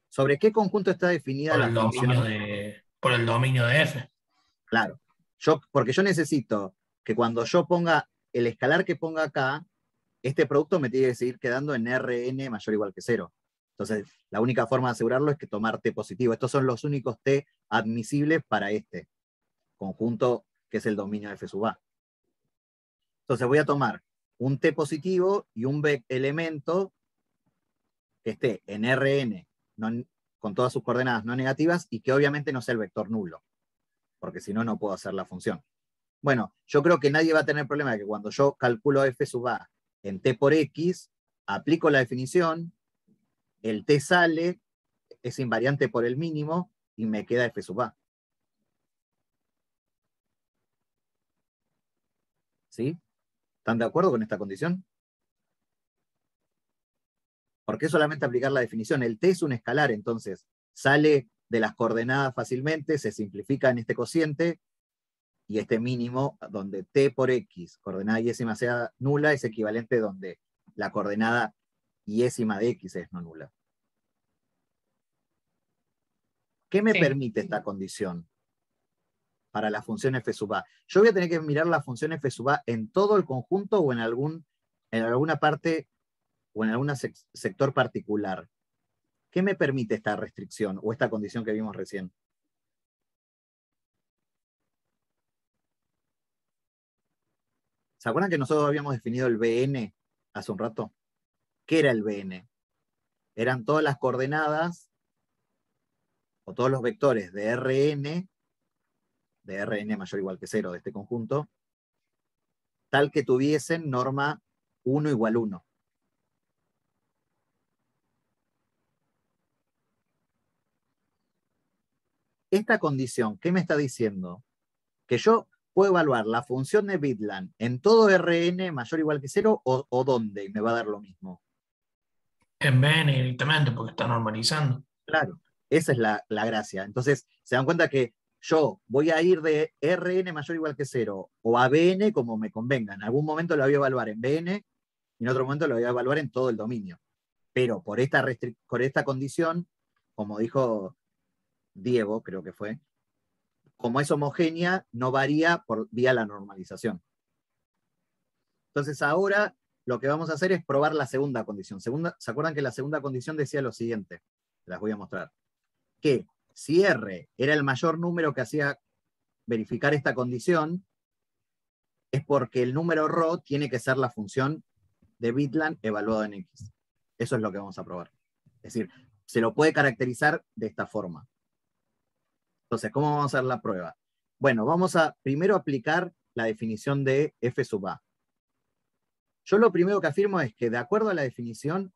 ¿Sobre qué conjunto está definida Por la el función? dominio de F. Claro, porque yo necesito que cuando yo ponga el escalar que ponga acá, este producto me tiene que seguir quedando en Rn mayor o igual que 0. Entonces, la única forma de asegurarlo es que tomar T positivo. Estos son los únicos T admisibles para este conjunto que es el dominio de F sub A. Entonces voy a tomar un T positivo y un elemento que esté en Rn con todas sus coordenadas no negativas y que obviamente no sea el vector nulo, porque si no, no puedo hacer la función. Bueno, yo creo que nadie va a tener problema de que cuando yo calculo F sub A en T por X, aplico la definición, el T sale, es invariante por el mínimo y me queda F sub A. ¿Sí? ¿Están de acuerdo con esta condición? ¿Por qué solamente aplicar la definición? El T es un escalar, entonces sale de las coordenadas fácilmente, se simplifica en este cociente, y este mínimo, donde T por X, coordenada yésima sea nula, es equivalente donde la coordenada yésima de X es no nula. ¿Qué me permite esta condición para la función F sub A? Yo voy a tener que mirar la función F sub A en todo el conjunto o en alguna parte o en algún sector particular. ¿Qué me permite esta restricción o esta condición que vimos recién? ¿Se acuerdan que nosotros habíamos definido el Bn hace un rato? ¿Qué era el Bn? Eran todas las coordenadas o todos los vectores de Rn mayor o igual que 0 de este conjunto, tal que tuviesen norma 1 igual 1. Esta condición, ¿qué me está diciendo? Que yo puedo evaluar la función de Bitland en todo Rn mayor o igual que 0 o dónde, y me va a dar lo mismo. En Bn directamente, porque está normalizando. Claro, esa es la gracia. Entonces, se dan cuenta que yo voy a ir de Rn mayor o igual que 0 o a Bn como me convenga. En algún momento lo voy a evaluar en Bn y en otro momento lo voy a evaluar en todo el dominio. Pero por esta condición, como dijo Diego, creo que fue, como es homogénea, no varía por vía la normalización. Entonces ahora lo que vamos a hacer es probar la segunda condición. ¿Se acuerdan que la segunda condición decía lo siguiente? Las voy a mostrar. Que si R era el mayor número que hacía verificar esta condición, es porque el número ρ tiene que ser la función de Bitland evaluado en X. Eso es lo que vamos a probar. Es decir, se lo puede caracterizar de esta forma. Entonces, ¿cómo vamos a hacer la prueba? Bueno, vamos a primero aplicar la definición de F sub A. Yo lo primero que afirmo es que, de acuerdo a la definición,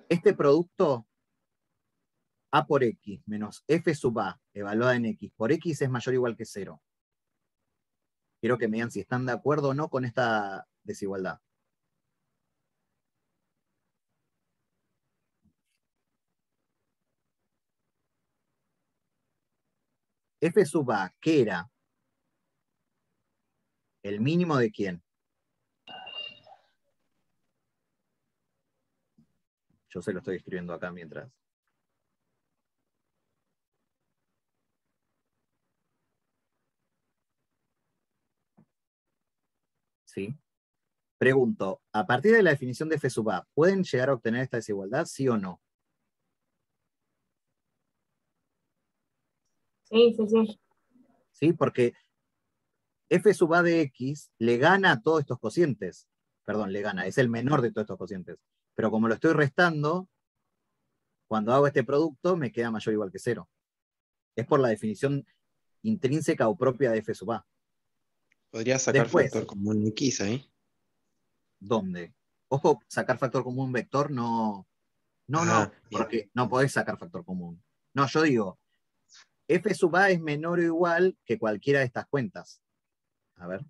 este producto A por X menos F sub A evaluada en X por X es mayor o igual que 0. Quiero que me digan si están de acuerdo o no con esta desigualdad. F sub A, ¿qué era? ¿El mínimo de quién? Yo se lo estoy escribiendo acá mientras. ¿Sí? Pregunto, a partir de la definición de F sub A, ¿pueden llegar a obtener esta desigualdad, sí o no? Sí, sí, sí. ¿Sí? Porque F sub A de X le gana a todos estos cocientes. Perdón, le gana, es el menor de todos estos cocientes. Pero como lo estoy restando, cuando hago este producto me queda mayor o igual que 0. Es por la definición intrínseca o propia de F sub A. Podría sacar Después, factor común X ahí. ¿dónde? Ojo, sacar factor común vector no, Ah, bien. porque no podés sacar factor común. No, yo digo, F sub A es menor o igual que cualquiera de estas cuentas. A ver.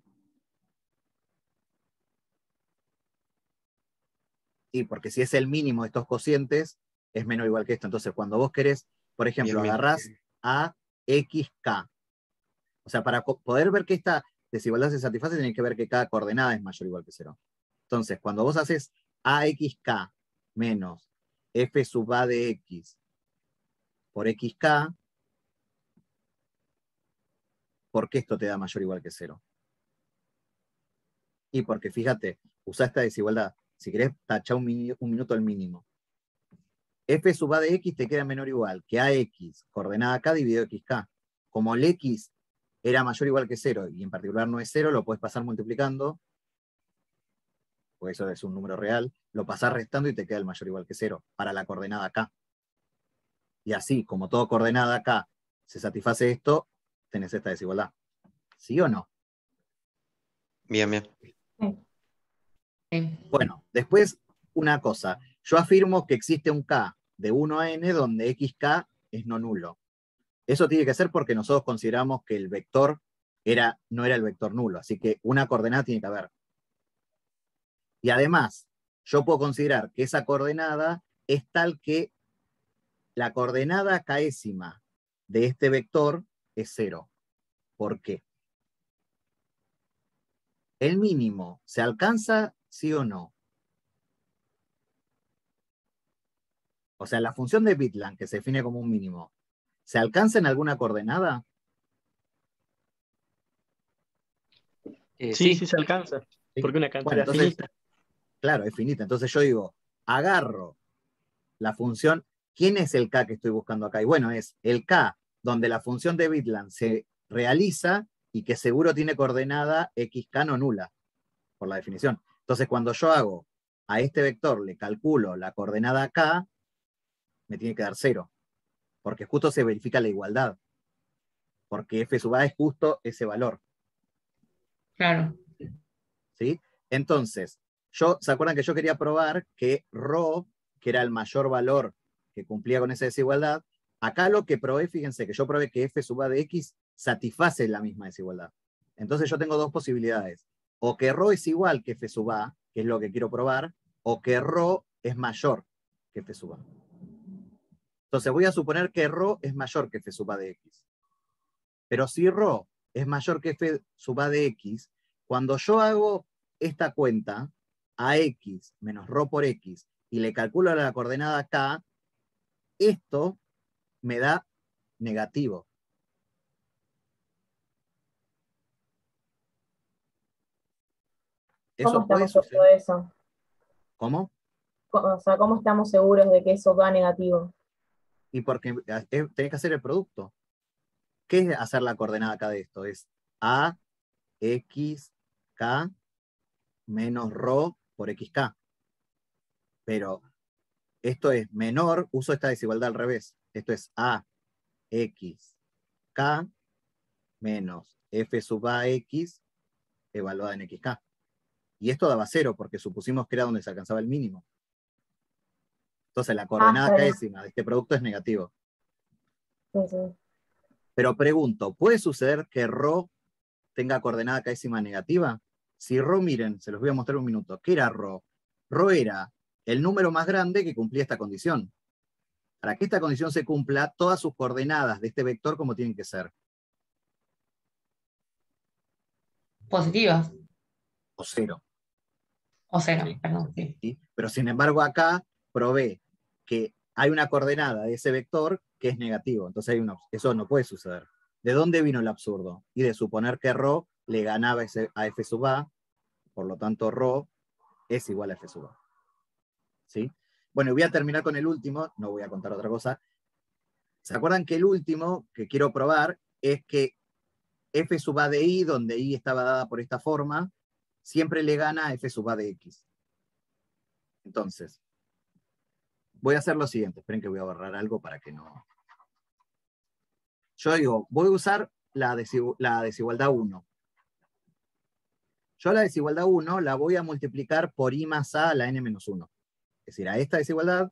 Y porque si es el mínimo de estos cocientes, es menor o igual que esto. Entonces, cuando vos querés, por ejemplo, Bien, bien. agarrás a XK. O sea, para poder ver que esta desigualdad se satisface, tenés que ver que cada coordenada es mayor o igual que 0. Entonces, cuando vos haces AXK menos F sub A de X por XK, ¿por qué esto te da mayor o igual que 0? Y porque, fíjate, usa esta desigualdad. Si querés, tachá un minuto al mínimo. F sub A de X te queda menor o igual que AX, coordenada K dividido XK. Como el X era mayor o igual que 0, y en particular no es 0, lo puedes pasar multiplicando, porque eso es un número real, lo pasás restando y te queda el mayor o igual que 0, para la coordenada K. Y así, como todo coordenada K se satisface esto, tenés esta desigualdad. ¿Sí o no? Bien, bien. Bueno, después una cosa. Yo afirmo que existe un K de 1 a n donde XK es no nulo. Eso tiene que ser porque nosotros consideramos que el vector no era el vector nulo, así que una coordenada tiene que haber. Y además, yo puedo considerar que esa coordenada es tal que la coordenada késima de este vector es 0. ¿Por qué? ¿El mínimo se alcanza, sí o no? O sea, la función de Bitland, que se define como un mínimo, ¿se alcanza en alguna coordenada? Sí, sí se alcanza, ¿Sí? porque una Bueno, cantidad entonces, finita. claro, es finita. Entonces yo digo, agarro la función, ¿quién es el K que estoy buscando acá? Y bueno, es el K donde la función de Bitland se realiza y que seguro tiene coordenada XK no nula, por la definición. Entonces, cuando yo hago a este vector, le calculo la coordenada K, me tiene que dar 0, porque justo se verifica la igualdad, porque F sub A es justo ese valor. Claro. ¿Sí? Entonces, ¿se acuerdan que yo quería probar que ρ, que era el mayor valor que cumplía con esa desigualdad, acá lo que probé, fíjense que yo probé que F sub A de X satisface la misma desigualdad. Entonces yo tengo dos posibilidades. O que ρ es igual que F sub A, que es lo que quiero probar, o que ρ es mayor que F sub A. Entonces voy a suponer que ρ es mayor que F sub A de X. Pero si ρ es mayor que F sub A de X, cuando yo hago esta cuenta, AX menos ρ por X, y le calculo la coordenada K, esto me da negativo. ¿Cómo ¿Eso puede estamos seguros suceder? de eso? ¿Cómo? O sea, ¿cómo estamos seguros de que eso da negativo? Y porque tenés que hacer el producto. ¿Qué es hacer la coordenada acá de esto? Es A, X, K, menos ρ por XK. Pero esto es menor, uso esta desigualdad al revés. Esto es A, X, K, menos F sub A X, evaluada en XK. Y esto daba 0, porque supusimos que era donde se alcanzaba el mínimo. Entonces la coordenada késima de este producto es negativo. Sí, sí. Pero pregunto, ¿puede suceder que ρ tenga coordenada késima negativa? Si ρ, miren, se los voy a mostrar un minuto. ¿Qué era ρ? ρ era el número más grande que cumplía esta condición. Para que esta condición se cumpla, todas sus coordenadas de este vector, ¿cómo tienen que ser? Positivas. O 0. O 0, Sí. perdón. Sí. ¿Sí? Pero sin embargo acá probé que hay una coordenada de ese vector que es negativo. Entonces eso no puede suceder. ¿De dónde vino el absurdo? Y de suponer que ρ le ganaba a f sub a, por lo tanto ρ es igual a f sub a. ¿Sí? Bueno, voy a terminar con el último, no voy a contar otra cosa. ¿Se acuerdan que el último que quiero probar es que f sub a de i, donde i estaba dada por esta forma, siempre le gana a f sub a de x? Entonces, voy a hacer lo siguiente. Esperen que voy a borrar algo para que no... Yo digo, voy a usar la desigualdad 1. Yo la desigualdad 1 la voy a multiplicar por i más a la n-1. Es decir, a esta desigualdad,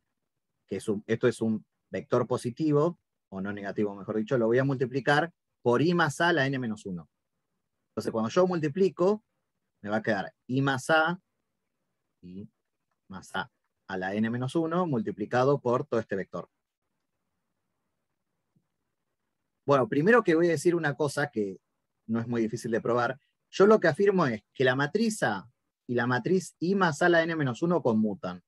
que esto es un vector positivo, o no negativo, mejor dicho, lo voy a multiplicar por i más a la n-1. Entonces, cuando yo multiplico, me va a quedar i más a la n-1 multiplicado por todo este vector. Bueno, primero que voy a decir una cosa que no es muy difícil de probar. Yo lo que afirmo es que la matriz A y la matriz I más a la n-1 conmutan.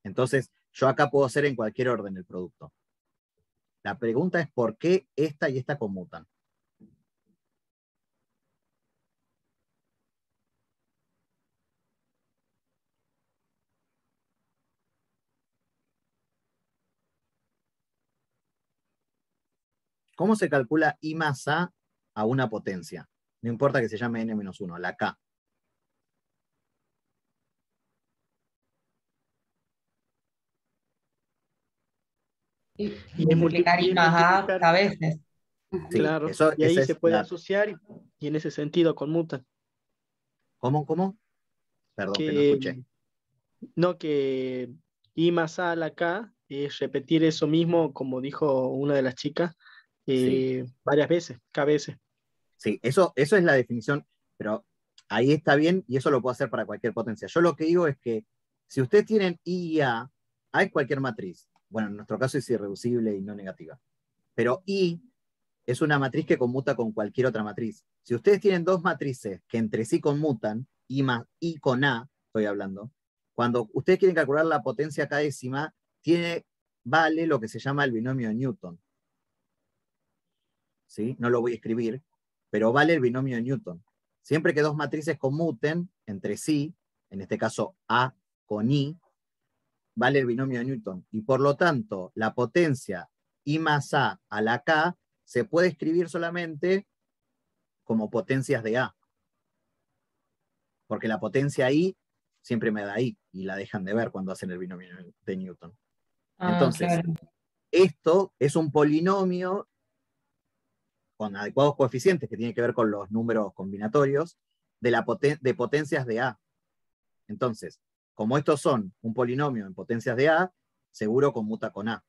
Entonces, yo acá puedo hacer en cualquier orden el producto. La pregunta es por qué esta y esta conmutan. ¿Cómo se calcula I más A una potencia? No importa que se llame n-1, la K. Y multiplicar i más a veces. Sí, Claro, eso, y ahí esa se es puede la... asociar y en ese sentido conmutan. ¿Cómo? Perdón, que no Que, escuché. no, que I más A a la K es repetir eso mismo, como dijo una de las chicas, Sí. varias veces, K veces. Sí, eso es la definición, pero ahí está bien y eso lo puedo hacer para cualquier potencia. Yo lo que digo es que si ustedes tienen I y A es cualquier matriz. Bueno, en nuestro caso es irreducible y no negativa. Pero I es una matriz que conmuta con cualquier otra matriz. Si ustedes tienen dos matrices que entre sí conmutan, I con A, estoy hablando, cuando ustedes quieren calcular la potencia K décima, vale lo que se llama el binomio de Newton. ¿Sí? No lo voy a escribir, pero vale el binomio de Newton. Siempre que dos matrices conmuten entre sí, en este caso A con I, vale el binomio de Newton. Y por lo tanto, la potencia I más A la K se puede escribir solamente como potencias de A. Porque la potencia I siempre me da I, y la dejan de ver cuando hacen el binomio de Newton. Entonces, claro. Esto es un polinomio con adecuados coeficientes que tiene que ver con los números combinatorios de potencias de A. Entonces, como estos son un polinomio en potencias de A, seguro conmuta con A.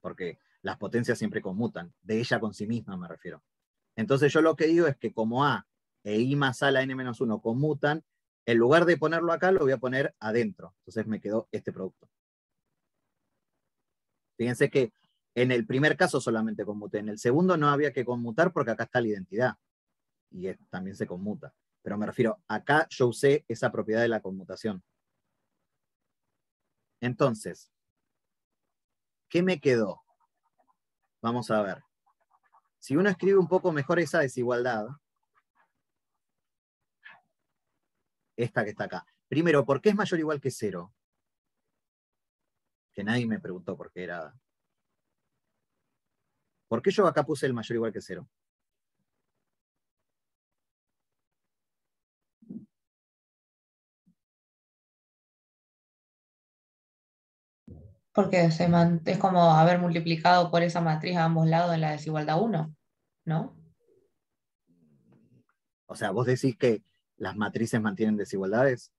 Porque las potencias siempre conmutan, de ella con sí misma me refiero. Entonces yo lo que digo es que como A e I más A la n-1 conmutan, en lugar de ponerlo acá, lo voy a poner adentro. Entonces me quedó este producto. Fíjense que en el primer caso solamente conmuté, en el segundo no había que conmutar porque acá está la identidad. Y también se conmuta. Pero me refiero, acá yo usé esa propiedad de la conmutación. Entonces, ¿qué me quedó? Vamos a ver. Si uno escribe un poco mejor esa desigualdad, esta que está acá. Primero, ¿por qué es mayor o igual que 0? Que nadie me preguntó por qué era. ¿Por qué yo acá puse el mayor o igual que 0? Porque es como haber multiplicado por esa matriz a ambos lados en la desigualdad 1, ¿no? O sea, vos decís que las matrices mantienen desigualdades.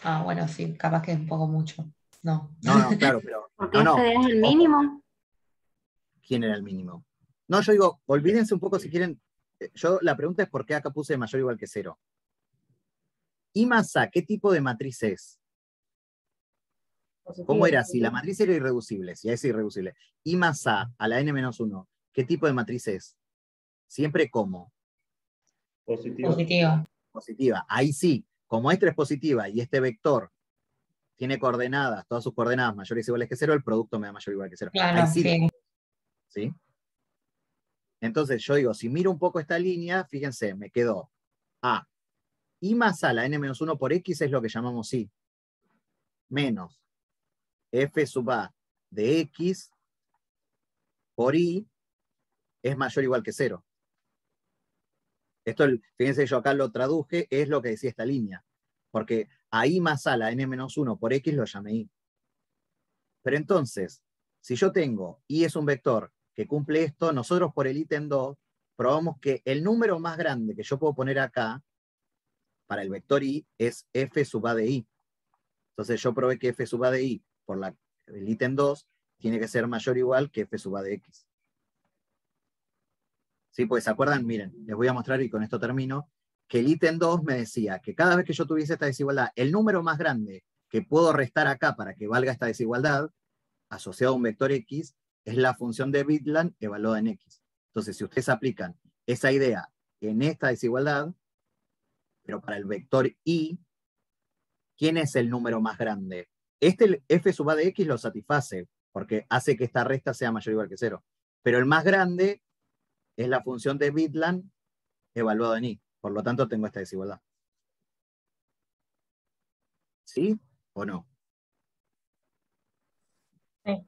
Ah, bueno, sí, capaz que es un poco mucho. No. No, claro, pero. Porque No, ese es el mínimo. ¿Quién era el mínimo? No, yo digo, olvídense un poco si quieren. La pregunta es por qué acá puse mayor o igual que 0. I más A, ¿qué tipo de matriz es? ¿Cómo era? Si la matriz era irreducible, si es irreducible. I más A la n-1, ¿qué tipo de matriz es? Siempre como. Positiva. Positiva. Ahí sí, como esta es positiva y este vector tiene coordenadas, todas sus coordenadas mayores o iguales que 0, el producto me da mayor o igual que 0. Claro, Ahí sí. sí. ¿Sí? Entonces yo digo, si miro un poco esta línea, fíjense, me quedó A. I más A la n-1 por X es lo que llamamos I. Menos F sub A de X por I es mayor o igual que 0. Esto, fíjense, yo acá lo traduje, es lo que decía esta línea. Porque a I más A la n-1 por X lo llamé I. Pero entonces, si yo tengo I es un vector que cumple esto, nosotros por el ítem 2 probamos que el número más grande que yo puedo poner acá para el vector I es F sub A de I. Entonces yo probé que F sub A de I por el ítem 2 tiene que ser mayor o igual que F sub A de X. ¿Sí? Pues, ¿se acuerdan? Miren, les voy a mostrar y con esto termino, que el ítem 2 me decía que cada vez que yo tuviese esta desigualdad, el número más grande que puedo restar acá para que valga esta desigualdad, asociado a un vector X, es la función de Bidland evaluada en X. Entonces, si ustedes aplican esa idea en esta desigualdad, pero para el vector I, ¿quién es el número más grande? Este F sub A de X lo satisface, porque hace que esta resta sea mayor o igual que 0. Pero el más grande es la función de Bidland evaluado en I. Por lo tanto, tengo esta desigualdad. ¿Sí o no? Sí.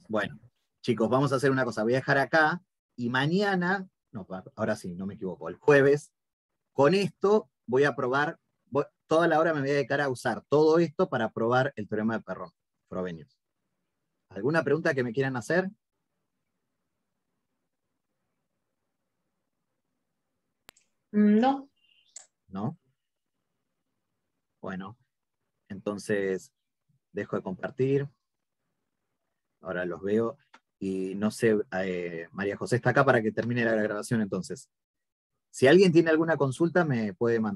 Bueno, chicos, vamos a hacer una cosa. Voy a dejar acá y mañana, no, ahora sí, no me equivoco, el jueves, con esto voy a probar, toda la hora me voy a dedicar a usar todo esto para probar el teorema de Perron, Frobenius. ¿Alguna pregunta que me quieran hacer? No. ¿No? Bueno, entonces dejo de compartir. Ahora los veo. Y no sé, María José está acá para que termine la grabación entonces. Si alguien tiene alguna consulta, me puede mandar.